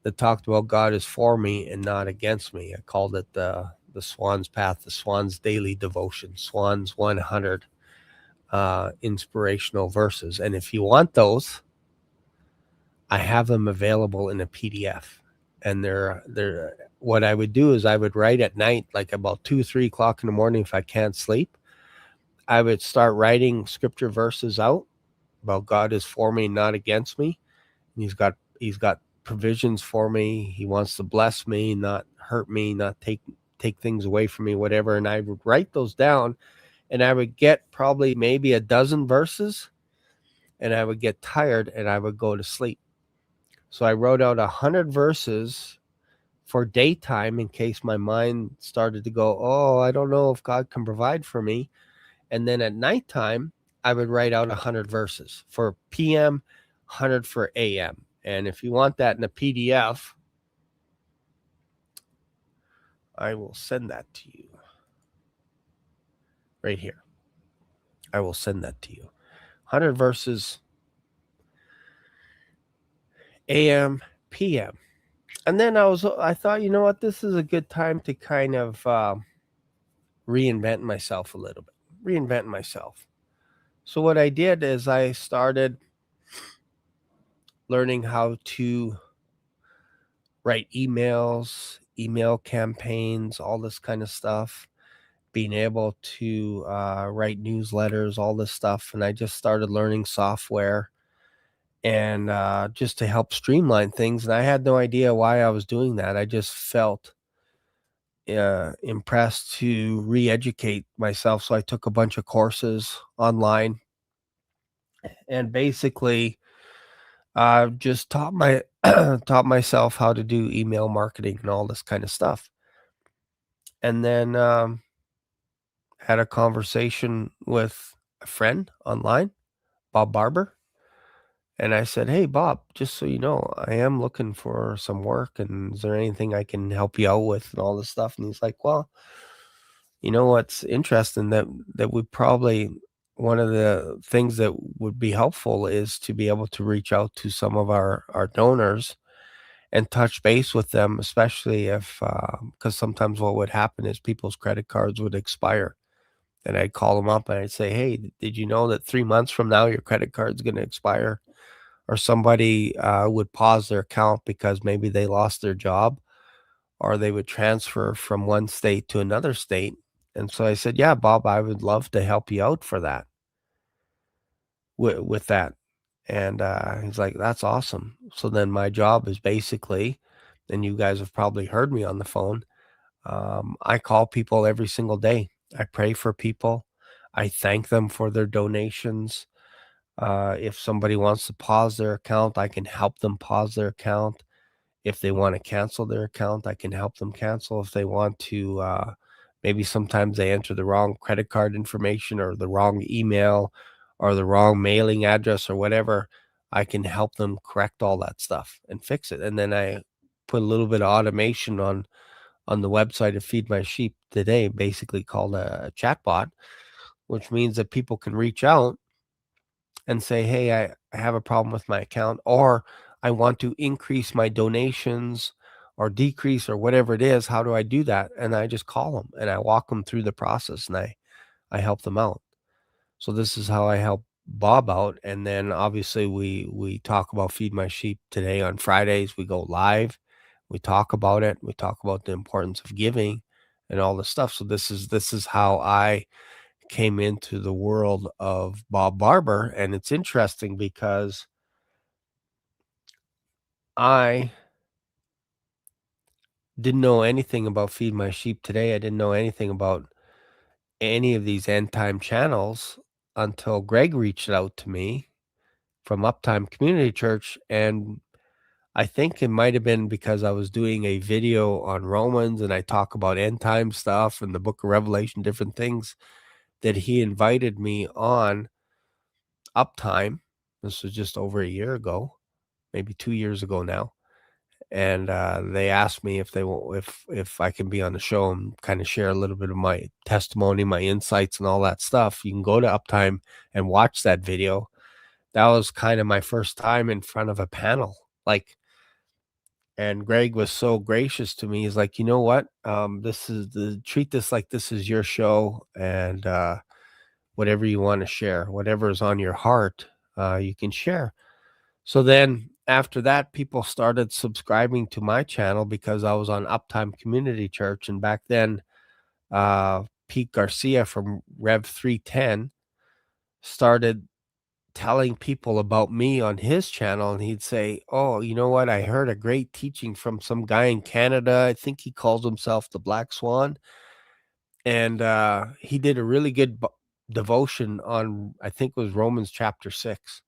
that talked about God is for me and not against me. I called it the Swan's Path, the Swan's Daily Devotion, Swan's 100 inspirational verses. And if you want those, I have them available in a PDF. And they're what I would do is I would write at night, like about 2-3 o'clock in the morning. If I can't sleep, I would start writing scripture verses out about God is for me, not against me. And he's got provisions for me. He wants to bless me, not hurt me, not take things away from me, whatever. And I would write those down, and I would get probably maybe a dozen verses, and I would get tired and I would go to sleep. So I wrote out 100 verses for daytime in case my mind started to go, oh, I don't know if God can provide for me. And then at nighttime, I would write out 100 verses for PM, 100 for AM. And if you want that in a PDF, I will send that to you right here. I will send that to you. 100 verses AM, PM. And then I thought, you know what, this is a good time to kind of reinvent myself a little bit. So what I did is I started learning how to write emails, email campaigns, all this kind of stuff, being able to write newsletters, all this stuff. And I just started learning software and just to help streamline things. And I had no idea why I was doing that. I just felt impressed to re-educate myself. So I took a bunch of courses online and basically just taught taught myself how to do email marketing and all this kind of stuff. And then had a conversation with a friend online, Bob Barber. And I said, "Hey, Bob, just so you know, I am looking for some work. And is there anything I can help you out with and all this stuff?" And he's like, "Well, you know what's interesting that would probably one of the things that would be helpful is to be able to reach out to some of our donors and touch base with them, especially if because sometimes what would happen is people's credit cards would expire, and I'd call them up and I'd say, "Hey, did you know that 3 months from now your credit card's going to expire?" Or somebody would pause their account because maybe they lost their job, or they would transfer from one state to another state. And so I said, "Yeah, Bob, I would love to help you out for that, with that." And he's like, "That's awesome." So then my job is basically, and you guys have probably heard me on the phone, I call people every single day. I pray for people. I thank them for their donations. If somebody wants to pause their account, I can help them pause their account. If they want to cancel their account, I can help them cancel. If they want to, maybe sometimes they enter the wrong credit card information or the wrong email or the wrong mailing address or whatever, I can help them correct all that stuff and fix it. And then I put a little bit of automation on the website of Feed My Sheep today, basically called a chatbot, which means that people can reach out and say, "Hey, I have a problem with my account," or "I want to increase my donations or decrease," or whatever it is. How do I do that? And I just call them and I walk them through the process, and I help them out. So this is how I help Bob out. And then obviously we talk about Feed My Sheep today on Fridays. We go live. We talk about it. We talk about the importance of giving and all this stuff. So this is how I came into the world of Bob Barber. And it's interesting because I didn't know anything about Feed My Sheep today. I didn't know anything about any of these end time channels until Greg reached out to me from Uptime Community Church. And I think it might have been because I was doing a video on Romans and I talk about end time stuff and the book of Revelation, different things, that he invited me on Uptime. This was just over a year ago, maybe 2 years ago now. And they asked me if they will, if I can be on the show and kind of share a little bit of my testimony, my insights, and all that stuff. You can go to Uptime and watch that video. That was kind of my first time in front of a panel, like. And Greg was so gracious to me. He's like, "You know what? This is the treat this like this is your show, and whatever you want to share, whatever is on your heart, you can share." So then after that, people started subscribing to my channel because I was on Uptime Community Church. And back then, Pete Garcia from Rev 310 started telling people about me on his channel. And he'd say, "Oh, you know what? I heard a great teaching from some guy in Canada. I think he calls himself the Black Swan. And he did a really good devotion on, I think it was Romans chapter 6.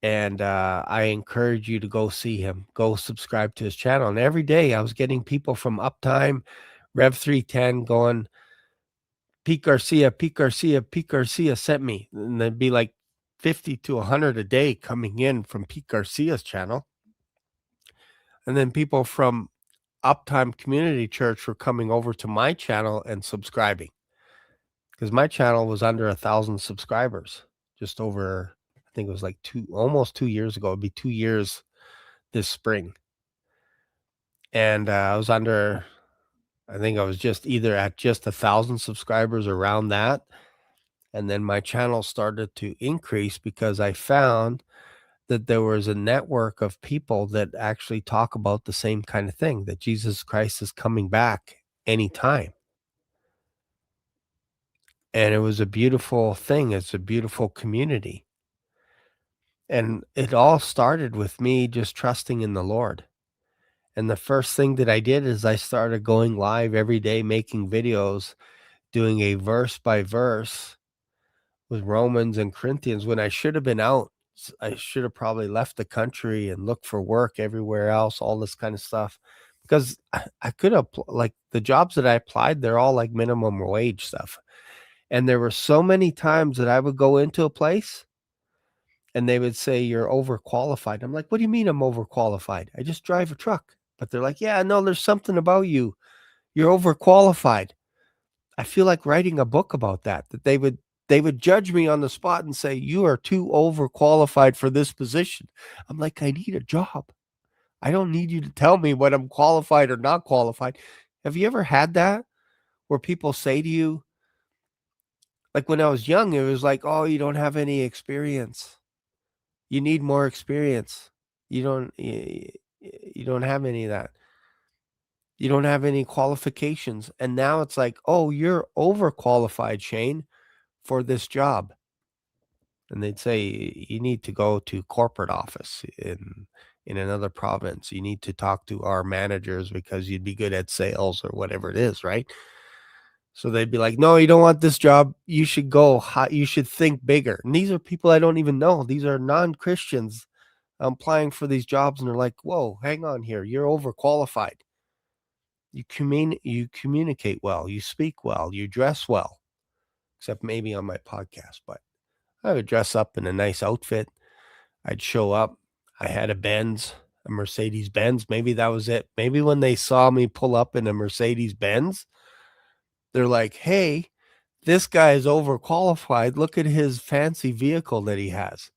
And I encourage you to go see him, go subscribe to his channel." And every day I was getting people from Uptime, Rev 310 going, "Pete Garcia, Pete Garcia, Pete Garcia sent me." And there'd be like 50 to 100 a day coming in from Pete Garcia's channel. And then people from Uptime Community Church were coming over to my channel and subscribing, because my channel was under 1,000 subscribers just over, I think it was like almost 2 years ago. It'd be 2 years this spring. And I was under, I think I was just either at just 1,000 subscribers, around that. And then my channel started to increase because I found that there was a network of people that actually talk about the same kind of thing, that Jesus Christ is coming back anytime. And it was a beautiful thing. It's a beautiful community. And it all started with me just trusting in the Lord. And the first thing that I did is I started going live every day, making videos, doing a verse by verse with Romans and Corinthians, when I should have been out I should have probably left the country and looked for work everywhere else, all this kind of stuff. Because I could have, like, the jobs that I applied, they're all like minimum wage stuff. And there were so many times that I would go into a place and they would say, "You're overqualified." I'm like, "What do you mean I'm overqualified? I just drive a truck." But they're like, "Yeah, no, there's something about you. You're overqualified." I feel like writing a book about that they would judge me on the spot and say, "You are too overqualified for this position." I'm like, "I need a job. I don't need you to tell me what I'm qualified or not qualified." Have you ever had that where people say to you, like when I was young, it was like, "Oh, you don't have any experience. You need more experience. You don't have any of that. You don't have any qualifications." And now it's like, "Oh, you're overqualified, Shane, for this job." And they'd say, "You need to go to corporate office in another province. You need to talk to our managers because you'd be good at sales," or whatever it is, right? So they'd be like, "No, you don't want this job. You should go you should think bigger." And these are people I don't even know. These are non-Christians applying for these jobs, and they're like, "Whoa, hang on here. You're overqualified. You communicate well, you speak well, you dress well," except maybe on my podcast, but I would dress up in a nice outfit. I'd show up. I had a Mercedes Benz. Maybe that was it. Maybe when they saw me pull up in a Mercedes Benz, they're like, "Hey, this guy is overqualified. Look at his fancy vehicle that he has."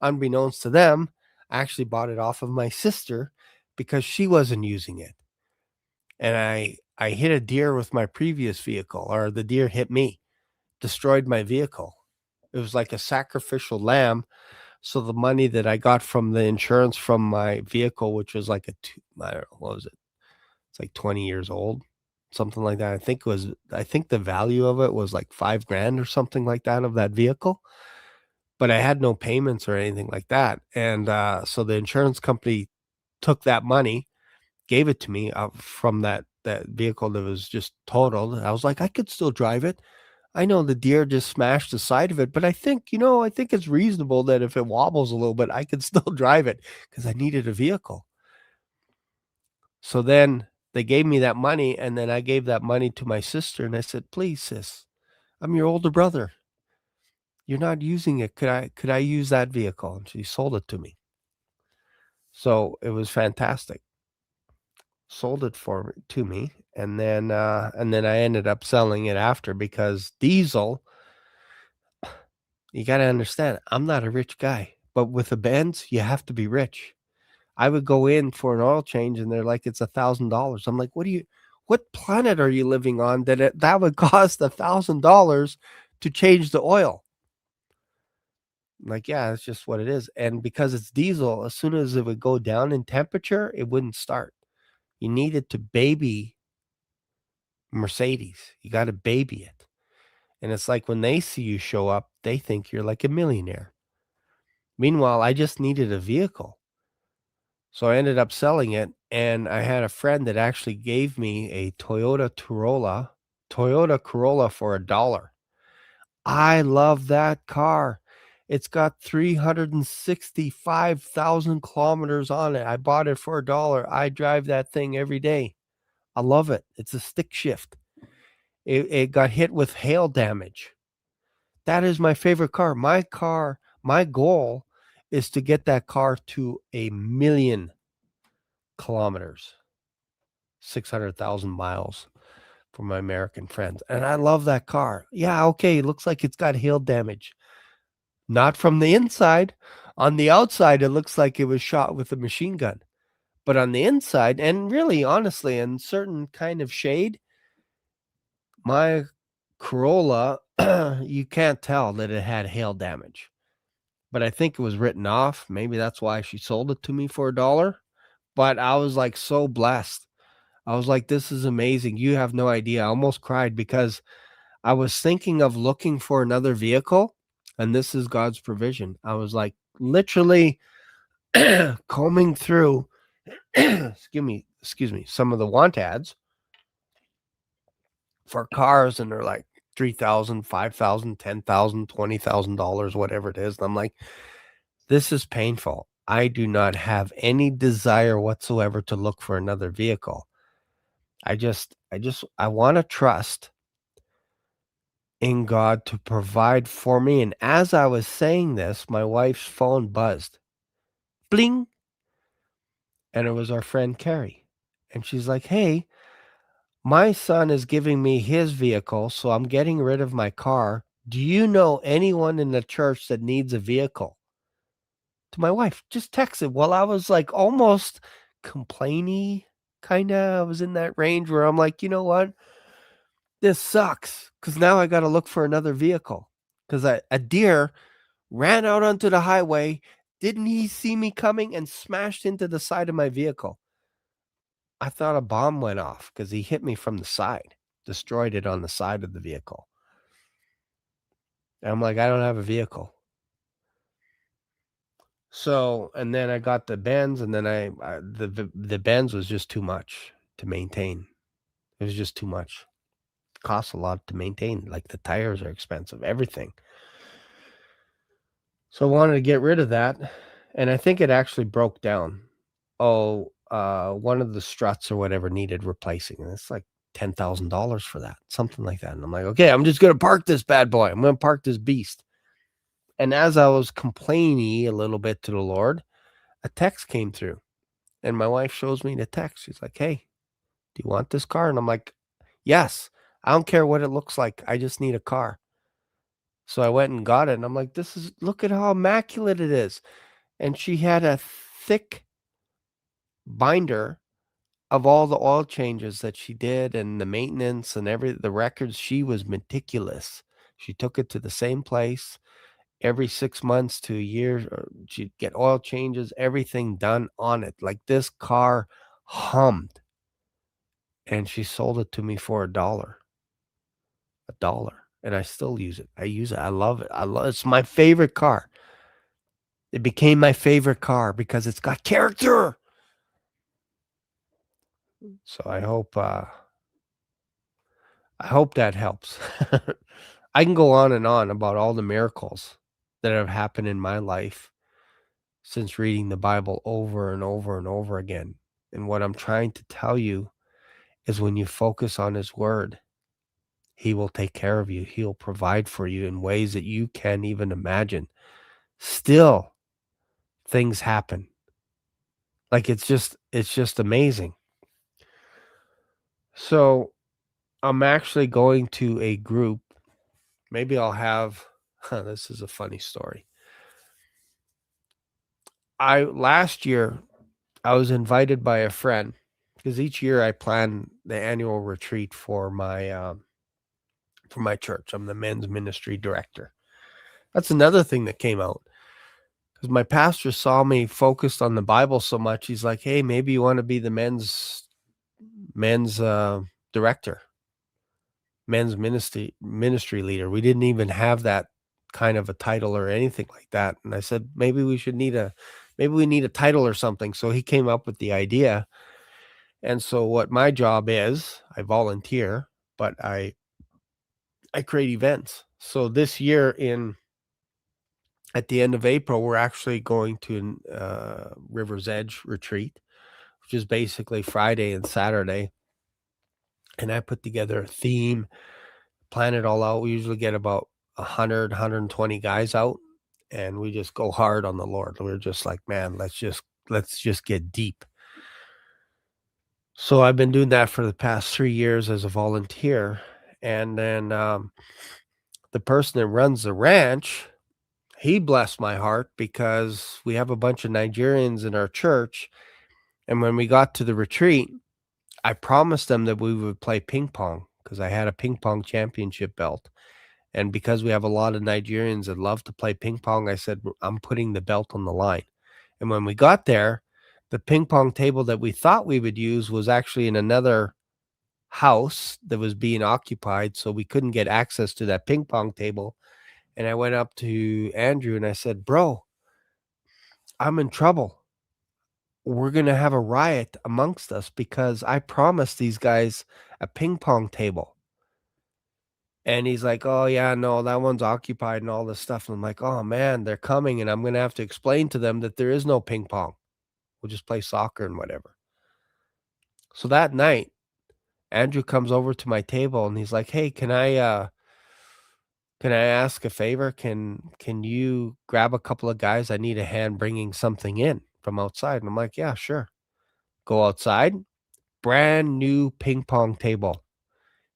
Unbeknownst to them, I actually bought it off of my sister because she wasn't using it. And I hit a deer with my previous vehicle, or the deer hit me, destroyed my vehicle. It was like a sacrificial lamb. So the money that I got from the insurance from my vehicle, which was like I don't know, what was it? It's like 20 years old, something like that. I think the value of it was like 5 grand or something like that of that vehicle. But I had no payments or anything like that. And so the insurance company took that money, gave it to me from that vehicle that was just totaled. I was like, I could still drive it. I know the deer just smashed the side of it, but I think it's reasonable that if it wobbles a little bit, I could still drive it because I needed a vehicle. So then they gave me that money, and then I gave that money to my sister, and I said, "Please, sis, I'm your older brother. You're not using it. Could I use that vehicle?" And she sold it to me. So it was fantastic. Sold it to me, and then I ended up selling it after because diesel. You gotta understand, I'm not a rich guy, but with a Benz, you have to be rich. I would go in for an oil change and they're like, "It's $1,000." I'm like, what planet are you living on that would cost $1,000 to change the oil?" I'm like, "Yeah, that's just what it is." And because it's diesel, as soon as it would go down in temperature, it wouldn't start. You needed to baby Mercedes. You got to baby it. And it's like when they see you show up, they think you're like a millionaire. Meanwhile, I just needed a vehicle. So I ended up selling it, and I had a friend that actually gave me a Toyota Corolla for $1. I love that car. It's got 365,000 kilometers on it. I bought it for $1. I drive that thing every day. I love it. It's a stick shift. It got hit with hail damage. That is my favorite car. My goal is to get that car to 1,000,000 kilometers, 600,000 miles for my American friends. And I love that car. Yeah, okay, it looks like it's got hail damage. Not from the inside. On the outside, it looks like it was shot with a machine gun. But on the inside, and really honestly, in certain kind of shade, my Corolla, you can't tell that it had hail damage. But I think it was written off. Maybe that's why she sold it to me for $1. But I was like so blessed. I was like, "This is amazing. You have no idea." I almost cried because I was thinking of looking for another vehicle, and this is God's provision. I was like literally combing through excuse me, some of the want ads for cars, and they're like 3,000, 5,000, 10,000, $20,000, whatever it is. And I'm like, This is painful. I do not have any desire whatsoever to look for another vehicle. I wanna trust in God to provide for me, and as I was saying this, my wife's phone buzzed. Bling! And it was our friend Carrie, and she's like, "Hey, my son is giving me his vehicle, so I'm getting rid of my car. Do you know anyone in the church that needs a vehicle?" To my wife, just texted while I was, like, almost complainy, kinda. I was in that range where I'm like, "You know what? This sucks, because now I gotta look for another vehicle." 'Cause a deer ran out onto the highway, didn't he see me coming, and smashed into the side of my vehicle. I thought a bomb went off because he hit me from the side, destroyed it on the side of the vehicle. And I'm like, "I don't have a vehicle." So, and then I got the Benz, and then the Benz was just too much to maintain. It was just too much. Costs a lot to maintain, like, the tires are expensive, everything. So, I wanted to get rid of that, and I think it actually broke down. One of the struts or whatever needed replacing, and it's like $10,000 for that, something like that, and I'm like, "Okay, I'm just gonna park this bad boy. I'm gonna park this beast." And as I was complaining a little bit to the Lord, a text came through, and my wife shows me the text. She's like, "Hey, do you want this car?" And I'm like, "Yes. I don't care what it looks like. I just need a car." So I went and got it, and I'm like, look at how immaculate it is." And she had a thick binder of all the oil changes that she did and the maintenance and the records. She was meticulous. She took it to the same place every 6 months to a year, she'd get oil changes, everything done on it. Like, this car hummed, and she sold it to me for a dollar, and I still use it. I use it. I love it. It's my favorite car. It became my favorite car because it's got character. So I hope that helps. I can go on and on about all the miracles that have happened in my life since reading the Bible over and over and over again. And what I'm trying to tell you is when you focus on His Word, He will take care of you. He'll provide for you in ways that you can't even imagine. Still, things happen. Like, it's just amazing. So I'm actually going to a group. Maybe I'll have, this is a funny story. Last year, I was invited by a friend because each year I plan the annual retreat for my church. I'm the men's ministry director. That's another thing that came out because my pastor saw me focused on the Bible so much. He's like, "Hey, maybe you want to be the men's director, men's ministry leader." We didn't even have that kind of a title or anything like that. And I said, maybe we need a title or something. So he came up with the idea. And so what my job is, I volunteer, but I create events. So this year at the end of April, we're actually going to River's Edge retreat, which is basically Friday and Saturday. And I put together a theme, plan it all out. We usually get about 120 guys out, and we just go hard on the Lord. We're just like, man, let's just get deep. So I've been doing that for the past 3 years as a volunteer. And then the person that runs the ranch, he blessed my heart because we have a bunch of Nigerians in our church. And when we got to the retreat, I promised them that we would play ping pong because I had a ping pong championship belt. And because we have a lot of Nigerians that love to play ping pong, I said, I'm putting the belt on the line. And when we got there, the ping pong table that we thought we would use was actually in another house that was being occupied. So we couldn't get access to that ping pong table. And I went up to Andrew and I said, "Bro, I'm in trouble. We're going to have a riot amongst us because I promised these guys a ping pong table." And he's like, "Oh, yeah, no, that one's occupied and all this stuff." And I'm like, "Oh, man, they're coming, and I'm gonna have to explain to them that there is no ping pong. We'll just play soccer and whatever." So that night, Andrew comes over to my table, and he's like, "Hey, can I ask a favor? Can you grab a couple of guys? I need a hand bringing something in from outside." And I'm like, "Yeah, sure." Go outside, brand new ping pong table.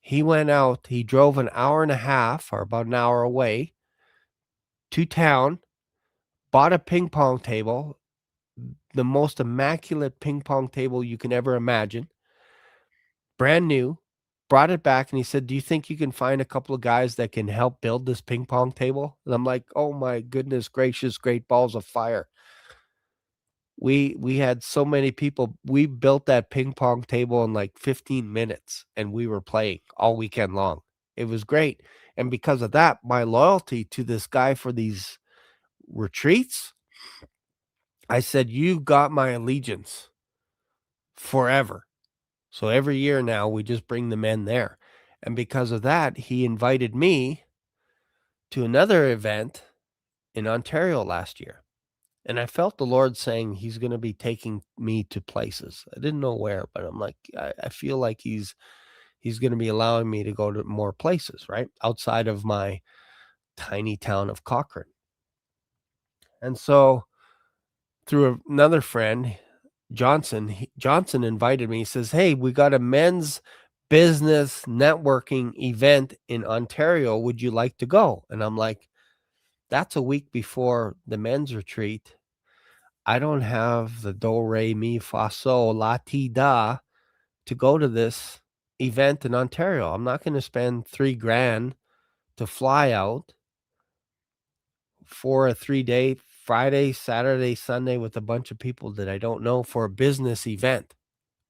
He went out, he drove an hour and a half or about an hour away to town, bought a ping pong table, the most immaculate ping pong table you can ever imagine, brand new, brought it back, and he said, "Do you think you can find a couple of guys that can help build this ping pong table?" And I'm like, "Oh my goodness gracious, great balls of fire." We had so many people. We built that ping pong table in like 15 minutes, and we were playing all weekend long. It was great. And because of that, my loyalty to this guy for these retreats, I said, "You got my allegiance forever." So every year now, we just bring the men there. And because of that, he invited me to another event in Ontario last year. And I felt the Lord saying he's going to be taking me to places. I didn't know where, but I'm like, I feel like he's going to be allowing me to go to more places, right? Outside of my tiny town of Cochrane. And so through another friend, Johnson invited me. He says, "Hey, we got a men's business networking event in Ontario. Would you like to go?" And I'm like, "That's a week before the men's retreat. I don't have the do, re, mi, fa, sol, la, ti, da to go to this event in Ontario. I'm not going to spend $3,000 to fly out for a 3-day Friday, Saturday, Sunday with a bunch of people that I don't know for a business event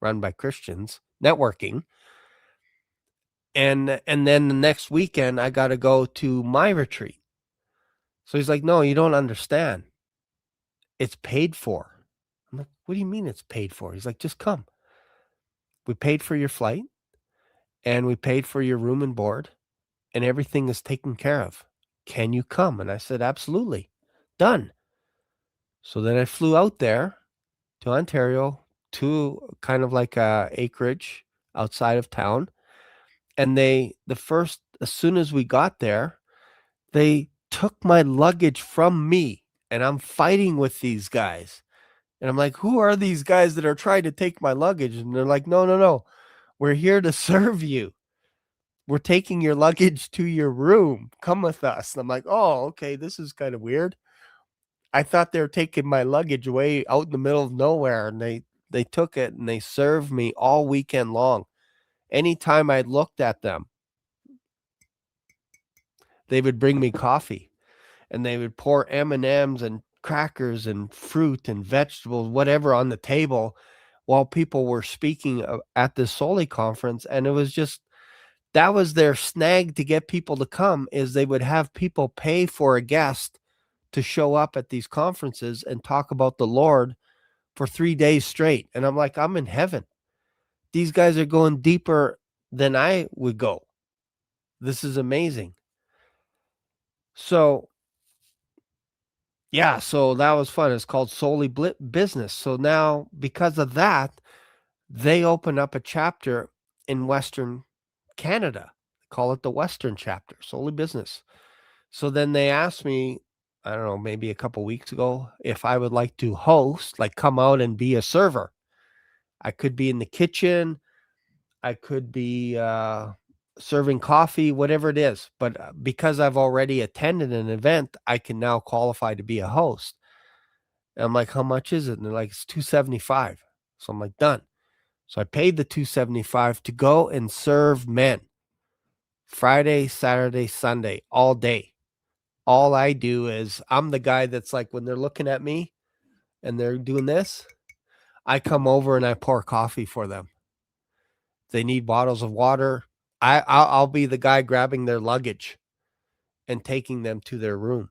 run by Christians, networking. And then the next weekend I got to go to my retreat." So he's like, "No, you don't understand. It's paid for." I'm like, "What do you mean it's paid for?" He's like, "Just come. We paid for your flight and we paid for your room and board and everything is taken care of. Can you come?" And I said, "Absolutely. Done." So then I flew out there to Ontario to kind of like a acreage outside of town. And as soon as we got there, they took my luggage from me, and I'm fighting with these guys. And I'm like, "Who are these guys that are trying to take my luggage?" And they're like, "No, no, no. We're here to serve you. We're taking your luggage to your room. Come with us." And I'm like, "Oh, okay. This is kind of weird." I thought they were taking my luggage away out in the middle of nowhere, and they took it and they served me all weekend long. Anytime I looked at them, they would bring me coffee, and they would pour M&Ms and crackers and fruit and vegetables, whatever, on the table while people were speaking at this Soli conference. And it was just, that was their snag to get people to come, is they would have people pay for a guest to show up at these conferences and talk about the Lord for 3 days straight. And I'm like, I'm in heaven. These guys are going deeper than I would go. This is amazing. So yeah, so that was fun. It's called Solely Business. So now, because of that, they open up a chapter in Western Canada. Call it the Western chapter, Solely Business. So then they asked me, I don't know, maybe a couple weeks ago, if I would like to host, like come out and be a server. I could be in the kitchen. I could be serving coffee, whatever it is. But because I've already attended an event, I can now qualify to be a host. And I'm like, "How much is it?" And they're like, "It's $275." So I'm like, "Done." So I paid the $275 to go and serve men Friday, Saturday, Sunday, all day. All I do is, I'm the guy that's like, when they're looking at me and they're doing this, I come over and I pour coffee for them. They need bottles of water. I'll be the guy grabbing their luggage and taking them to their room.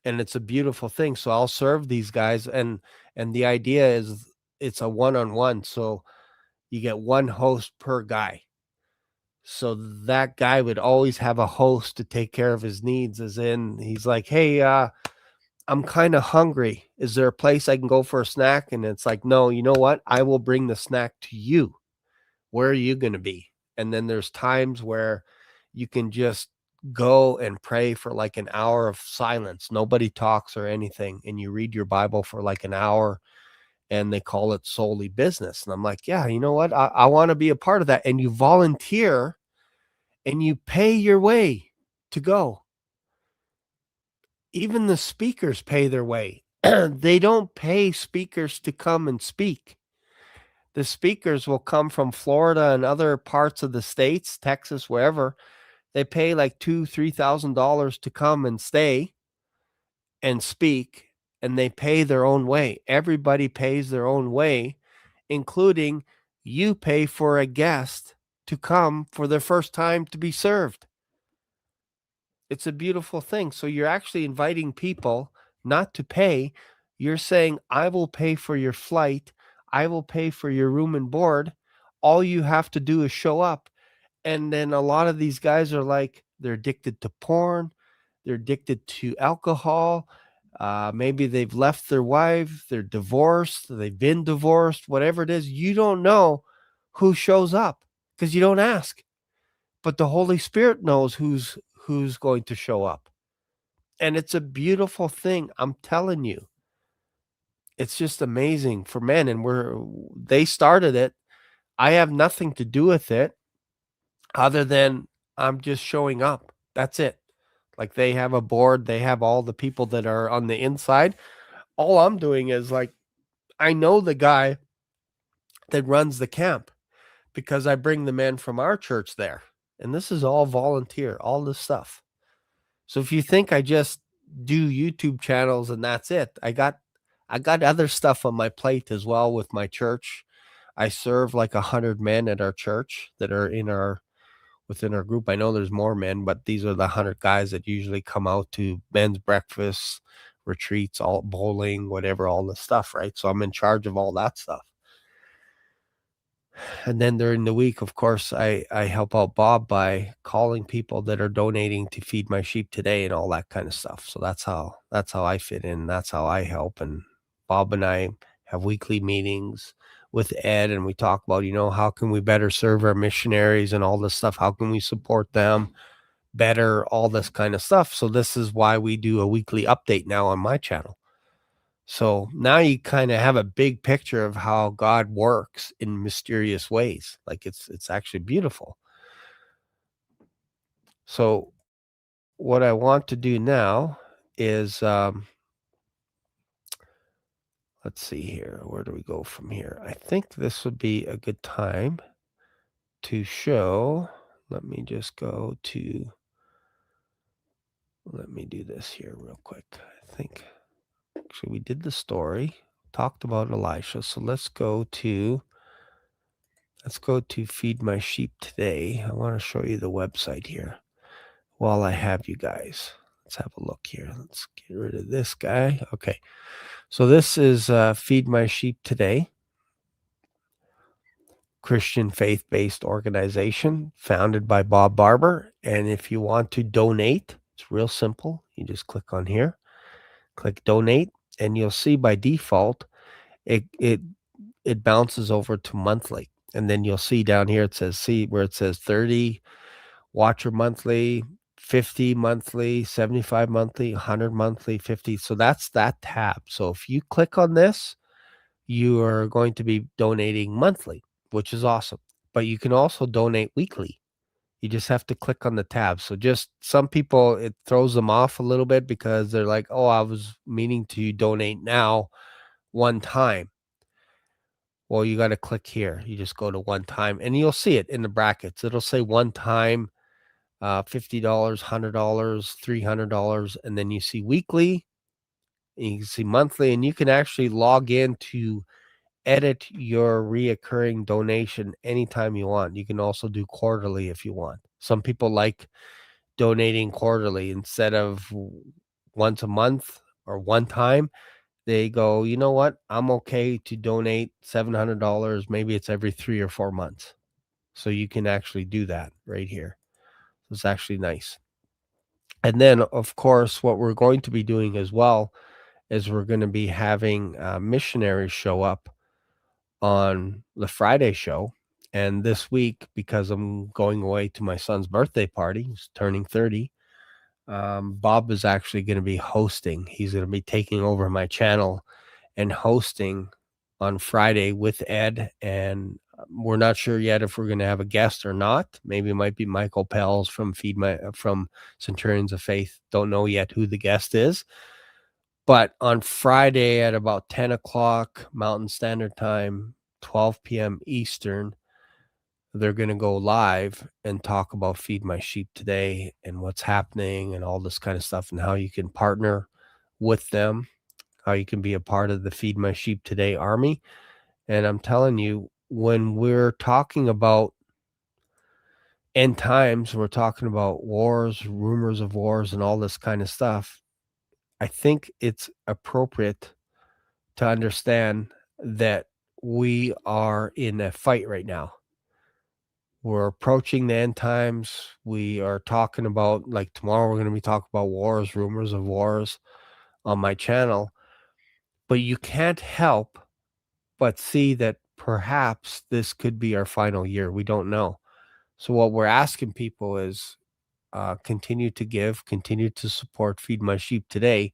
And it's a beautiful thing. So I'll serve these guys, and the idea is it's a one-on-one. So you get one host per guy. So that guy would always have a host to take care of his needs, as in he's like, hey, I'm kind of hungry. Is there a place I can go for a snack? And it's like, no, you know what? I will bring the snack to you. Where are you going to be? And then there's times where you can just go and pray for like an hour of silence. Nobody talks or anything. And you read your Bible for like an hour, and they call it solely business. And I'm like, yeah, you know what? I want to be a part of that. And you volunteer and you pay your way to go. Even the speakers pay their way. They don't pay speakers to come and speak. The speakers will come from Florida and other parts of the states, Texas, wherever. They pay like $2,000-$3,000 to come and stay and speak, and they pay their own way. Everybody pays their own way, including you pay for a guest to come for their first time to be served. It's a beautiful thing. So you're actually inviting people not to pay. You're saying, I will pay for your flight. I will pay for your room and board. All you have to do is show up. And then a lot of these guys are like, they're addicted to porn. They're addicted to alcohol. Maybe they've left their wife. They're divorced. They've been divorced, whatever it is. You don't know who shows up because you don't ask. But the Holy Spirit knows who's going to show up. And it's a beautiful thing. I'm telling you, it's just amazing for men. And they started it. I have nothing to do with it other than I'm just showing up. That's it. Like they have a board. They have all the people that are on the inside. All I'm doing is like, I know the guy that runs the camp because I bring the men from our church there. And this is all volunteer, all this stuff. So if you think I just do YouTube channels and that's it, I got other stuff on my plate as well with my church. I serve like 100 men at our church that are within our group. I know there's more men, but these are the 100 guys that usually come out to men's breakfasts, retreats, all bowling, whatever, all this stuff, right? So I'm in charge of all that stuff. And then during the week, of course, I help out Bob by calling people that are donating to Feed My Sheep Today and all that kind of stuff. So that's how I fit in. That's how I help. And Bob and I have weekly meetings with Ed, and we talk about, how can we better serve our missionaries and all this stuff? How can we support them better? All this kind of stuff. So this is why we do a weekly update now on my channel. So now you kind of have a big picture of how God works in mysterious ways. Like it's actually beautiful. So what I want to do now is, let's see here. Where do we go from here? I think this would be a good time to show. Let me just go to, let me do this here real quick. I think actually we did the story, talked about Elisha. So let's go to Feed My Sheep Today. I want to show you the website here while I have you guys. Let's have a look here. Let's get rid of this guy. Okay. So this is Feed My Sheep Today, Christian faith-based organization founded by Bob Barber. And if you want to donate, it's real simple. You just click on here, click donate, and you'll see by default, it bounces over to monthly. And then you'll see down here, it says, where it says 30 watcher monthly, 50 monthly, 75 monthly, 100 monthly, 50. So that's that tab. So if you click on this, you are going to be donating monthly, which is awesome. But you can also donate weekly. You just have to click on the tab. So just some people, it throws them off a little bit because they're like, oh, I was meaning to donate now one time. Well, you got to click here. You just go to one time and you'll see it in the brackets. It'll say one time, $50, $100, $300. And then you see weekly, and you can see monthly, and you can actually log in to edit your reoccurring donation anytime you want. You can also do quarterly if you want. Some people like donating quarterly instead of once a month or one time. They go, you know what? I'm okay to donate $700. Maybe it's every 3 or 4 months. So you can actually do that right here. So it's actually nice. And then, of course, what we're going to be doing as well is we're going to be having missionaries show up on the Friday show. And this week, because I'm going away to my son's birthday party, he's turning 30, Bob is actually going to be hosting. He's going to be taking over my channel and hosting on Friday with Ed. And we're not sure yet if we're going to have a guest or not. Maybe it might be Michael Pels from from Centurions of Faith. Don't know yet who the guest is. But on Friday at about 10 o'clock Mountain Standard Time, 12 p.m. Eastern, they're going to go live and talk about Feed My Sheep Today and what's happening and all this kind of stuff and how you can partner with them, how you can be a part of the Feed My Sheep Today army. And I'm telling you, when we're talking about end times, we're talking about wars, rumors of wars, and all this kind of stuff. I think it's appropriate to understand that we are in a fight right now. We're approaching the end times. We are talking about, like tomorrow, we're going to be talking about wars, rumors of wars on my channel. But you can't help but see that perhaps this could be our final year. We don't know. So, what we're asking people is continue to give, continue to support Feed My Sheep Today,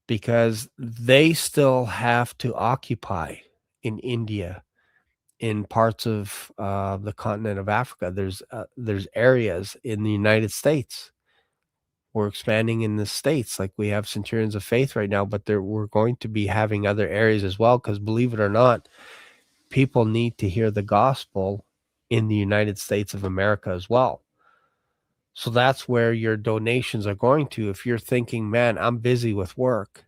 because they still have to occupy in India, in parts of the continent of Africa. There's areas in the United States. We're expanding in the States, like we have Centurions of Faith right now, but we're going to be having other areas as well, because believe it or not, people need to hear the gospel in the United States of America as well. So that's where your donations are going to. If you're thinking, man, I'm busy with work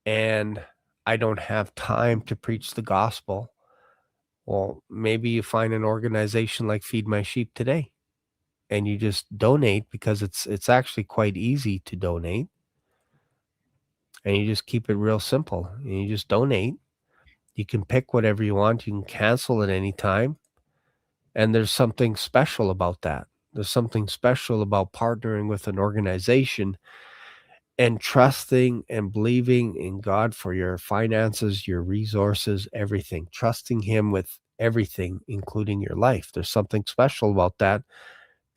and I don't have time to preach the gospel, well, maybe you find an organization like Feed My Sheep Today and you just donate, because it's actually quite easy to donate. And you just keep it real simple. And you just donate. You can pick whatever you want. You can cancel at any time. And there's something special about that. There's something special about partnering with an organization and trusting and believing in God for your finances, your resources, everything. Trusting Him with everything, including your life. There's something special about that,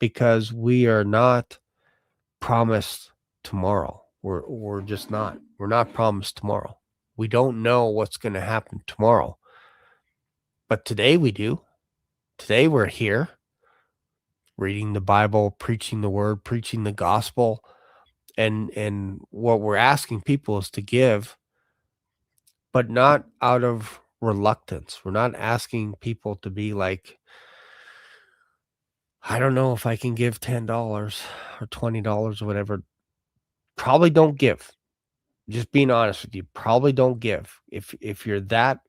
because we are not promised tomorrow. We're just not. We're not promised tomorrow. We don't know what's going to happen tomorrow. But today we do. Today we're here reading the Bible, preaching the word, preaching the gospel. And what we're asking people is to give, but not out of reluctance. We're not asking people to be like, I don't know if I can give $10 or $20 or whatever. Probably don't give. Just being honest with you, probably don't give. If you're that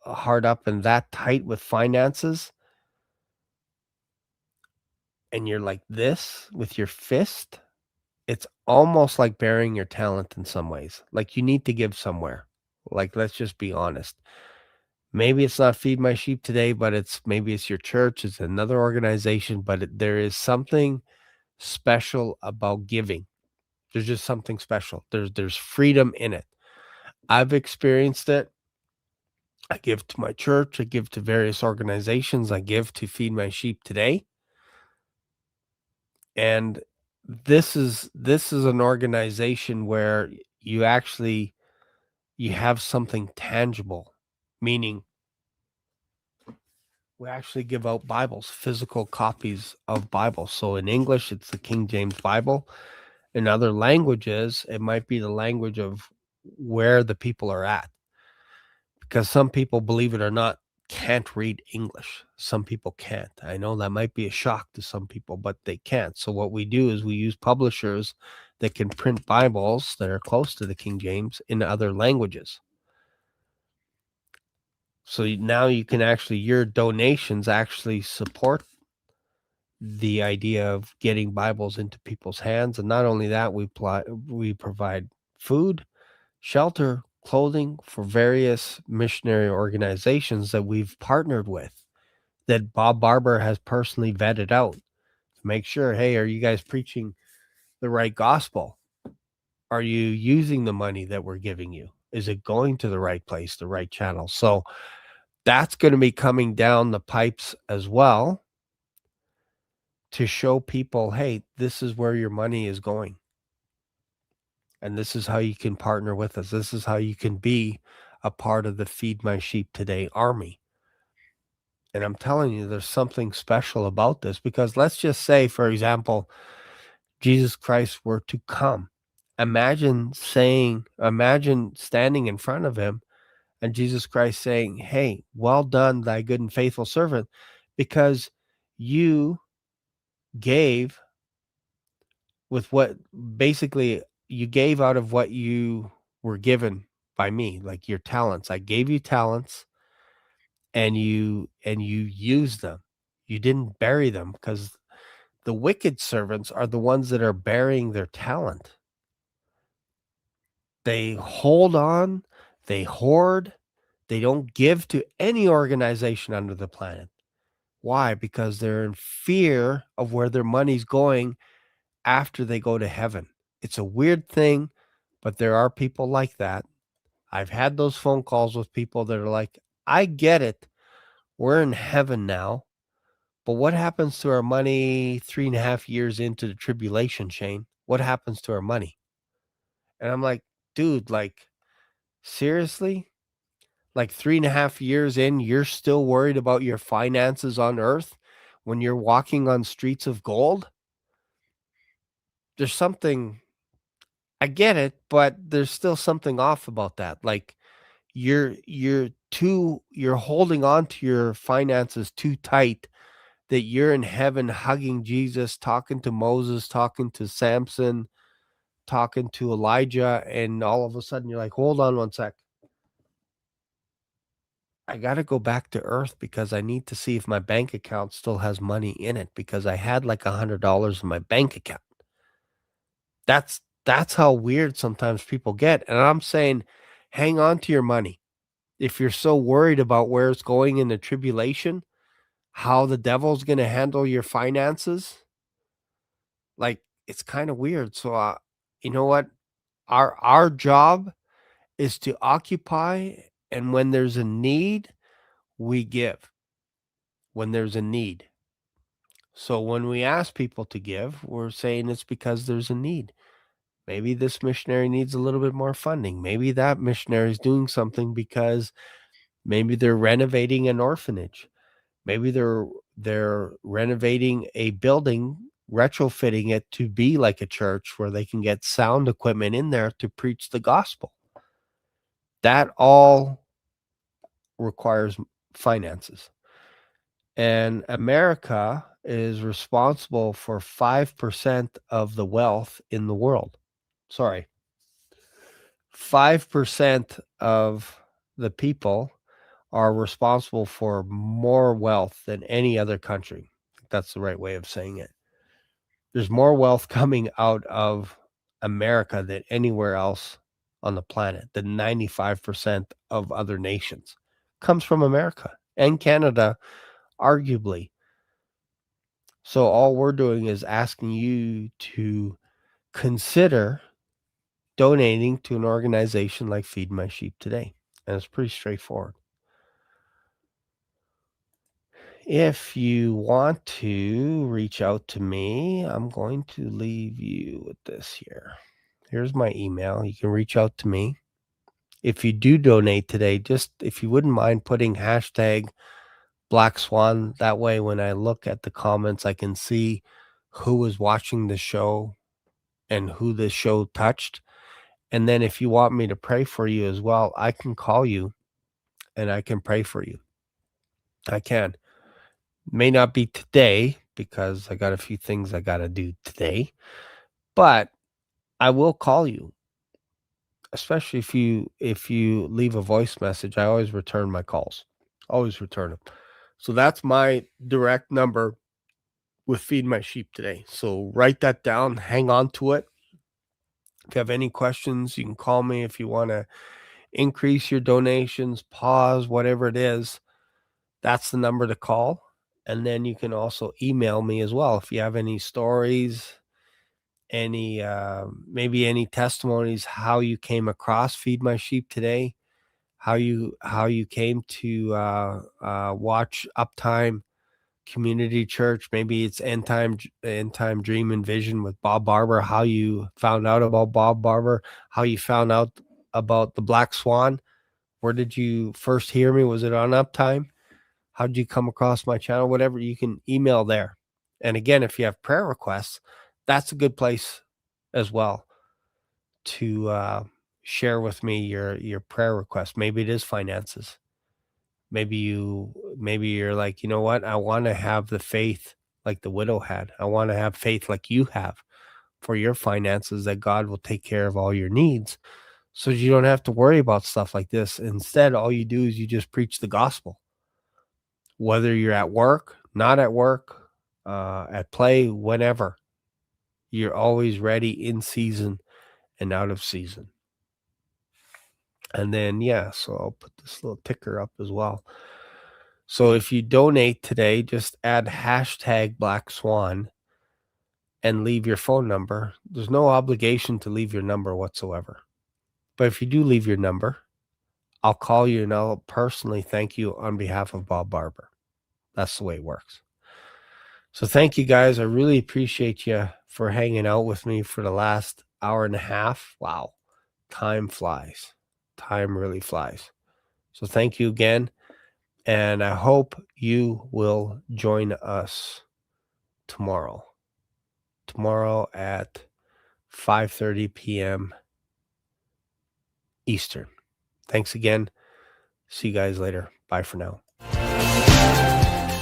hard up and that tight with finances, and you're like this with your fist, it's almost like burying your talent in some ways. Like you need to give somewhere. Like, let's just be honest. Maybe it's not Feed My Sheep Today, but maybe it's your church, it's another organization, but there is something special about giving. There's just something special. There's freedom in it. I've experienced it. I give to my church, I give to various organizations, I give to Feed My Sheep Today. And this is an organization where you have something tangible, meaning we actually give out Bibles, physical copies of Bibles. So in English, it's the King James Bible. In other languages, it might be the language of where the people are at. Because some people, believe it or not, can't read English. Some people can't. I know that might be a shock to some people, but they can't. So what we do is we use publishers that can print Bibles that are close to the King James in other languages. So now you can your donations actually support the idea of getting Bibles into people's hands. And not only that, we provide food, shelter, clothing for various missionary organizations that we've partnered with. that Bob Barber has personally vetted out to make sure, hey, are you guys preaching the right gospel? Are you using the money that we're giving you? Is it going to the right place, the right channel? So that's going to be coming down the pipes as well to show people, hey, this is where your money is going. And this is how you can partner with us. This is how you can be a part of the Feed My Sheep Today army. And I'm telling you, there's something special about this, because let's just say, for example, Jesus Christ were to come. Imagine standing in front of him and Jesus Christ saying, hey, well done, thy good and faithful servant, because you gave with what basically you gave out of what you were given by me, like your talents. I gave you talents and you used them. You didn't bury them, because the wicked servants are the ones that are burying their talent. They hold on, they hoard, they don't give to any organization under the planet. Why? Because they're in fear of where their money's going after they go to heaven. It's a weird thing, but there are people like that. I've had those phone calls with people that are like, I get it. We're in heaven now. But what happens to our money 3.5 years into the tribulation, Shane? What happens to our money? And I'm like, dude, like, seriously? Like 3.5 years in, you're still worried about your finances on earth when you're walking on streets of gold? There's something, I get it, but there's still something off about that. Like you're holding on to your finances too tight, that you're in heaven hugging Jesus, talking to Moses, talking to Samson, talking to Elijah, and all of a sudden you're like, hold on one sec. I got to go back to earth because I need to see if my bank account still has money in it, because I had like $100 in my bank account. That's how weird sometimes people get. And I'm saying, hang on to your money. If you're so worried about where it's going in the tribulation, how the devil's going to handle your finances, like it's kind of weird. So, you know what? Our job is to occupy, and when there's a need, we give. When there's a need. So when we ask people to give, we're saying it's because there's a need. Maybe this missionary needs a little bit more funding. Maybe that missionary is doing something because maybe they're renovating an orphanage. Maybe they're renovating a building, retrofitting it to be like a church where they can get sound equipment in there to preach the gospel. That all requires finances. And America is responsible for 5% of the wealth in the world. Sorry. 5% of the people are responsible for more wealth than any other country. That's the right way of saying it. There's more wealth coming out of America than anywhere else on the planet. The 95% of other nations comes from America and Canada, arguably. So all we're doing is asking you to consider donating to an organization like Feed My Sheep Today. And it's pretty straightforward. If you want to reach out to me, I'm going to leave you with this here. Here's my email. You can reach out to me. If you do donate today, just if you wouldn't mind putting hashtag Black Swan. That way, when I look at the comments, I can see who is watching the show and who this show touched. And then if you want me to pray for you as well, I can call you and I can pray for you. I can. May not be today because I got a few things I got to do today, but I will call you. Especially if you leave a voice message, I always return my calls. Always return them. So that's my direct number with Feed My Sheep Today. So write that down, hang on to it. If you have any questions, you can call me. If you want to increase your donations, pause, whatever it is, that's the number to call. And then you can also email me as well if you have any stories, any maybe any testimonies, how you came across Feed My Sheep today, how you came to watch Uptime Community Church. Maybe it's End Time Dream and Vision with Bob Barber, how you found out about Bob Barber, how you found out about the Black Swan. Where did you first hear me? Was it on Uptime? How did you come across my channel? Whatever, you can email there. And again, if you have prayer requests, that's a good place as well to share with me your prayer request. Maybe it is finances. Maybe you're like, you know what? I want to have the faith like the widow had. I want to have faith like you have for your finances, that God will take care of all your needs, so you don't have to worry about stuff like this. Instead, all you do is you just preach the gospel. Whether you're at work, not at work, at play, whenever, you're always ready, in season and out of season. And then, yeah, so I'll put this little ticker up as well. So if you donate today, just add hashtag Black Swan and leave your phone number. There's no obligation to leave your number whatsoever. But if you do leave your number, I'll call you and I'll personally thank you on behalf of Bob Barber. That's the way it works. So thank you guys. I really appreciate you for hanging out with me for the last hour and a half. Wow. Time flies. Time really flies. So thank you again. And I hope you will join us tomorrow. Tomorrow at 5:30 p.m. Eastern. Thanks again. See you guys later. Bye for now.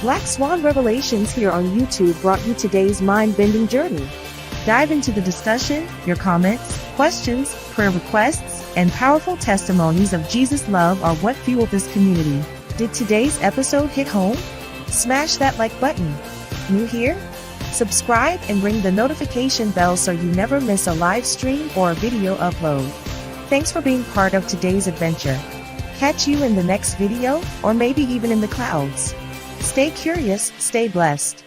Black Swan Revelations here on YouTube brought you today's mind-bending journey. Dive into the discussion, your comments, questions, prayer requests, and powerful testimonies of Jesus' love are what fuel this community. Did today's episode hit home? Smash that like button. New here? Subscribe and ring the notification bell so you never miss a live stream or a video upload. Thanks for being part of today's adventure. Catch you in the next video, or maybe even in the clouds. Stay curious, stay blessed.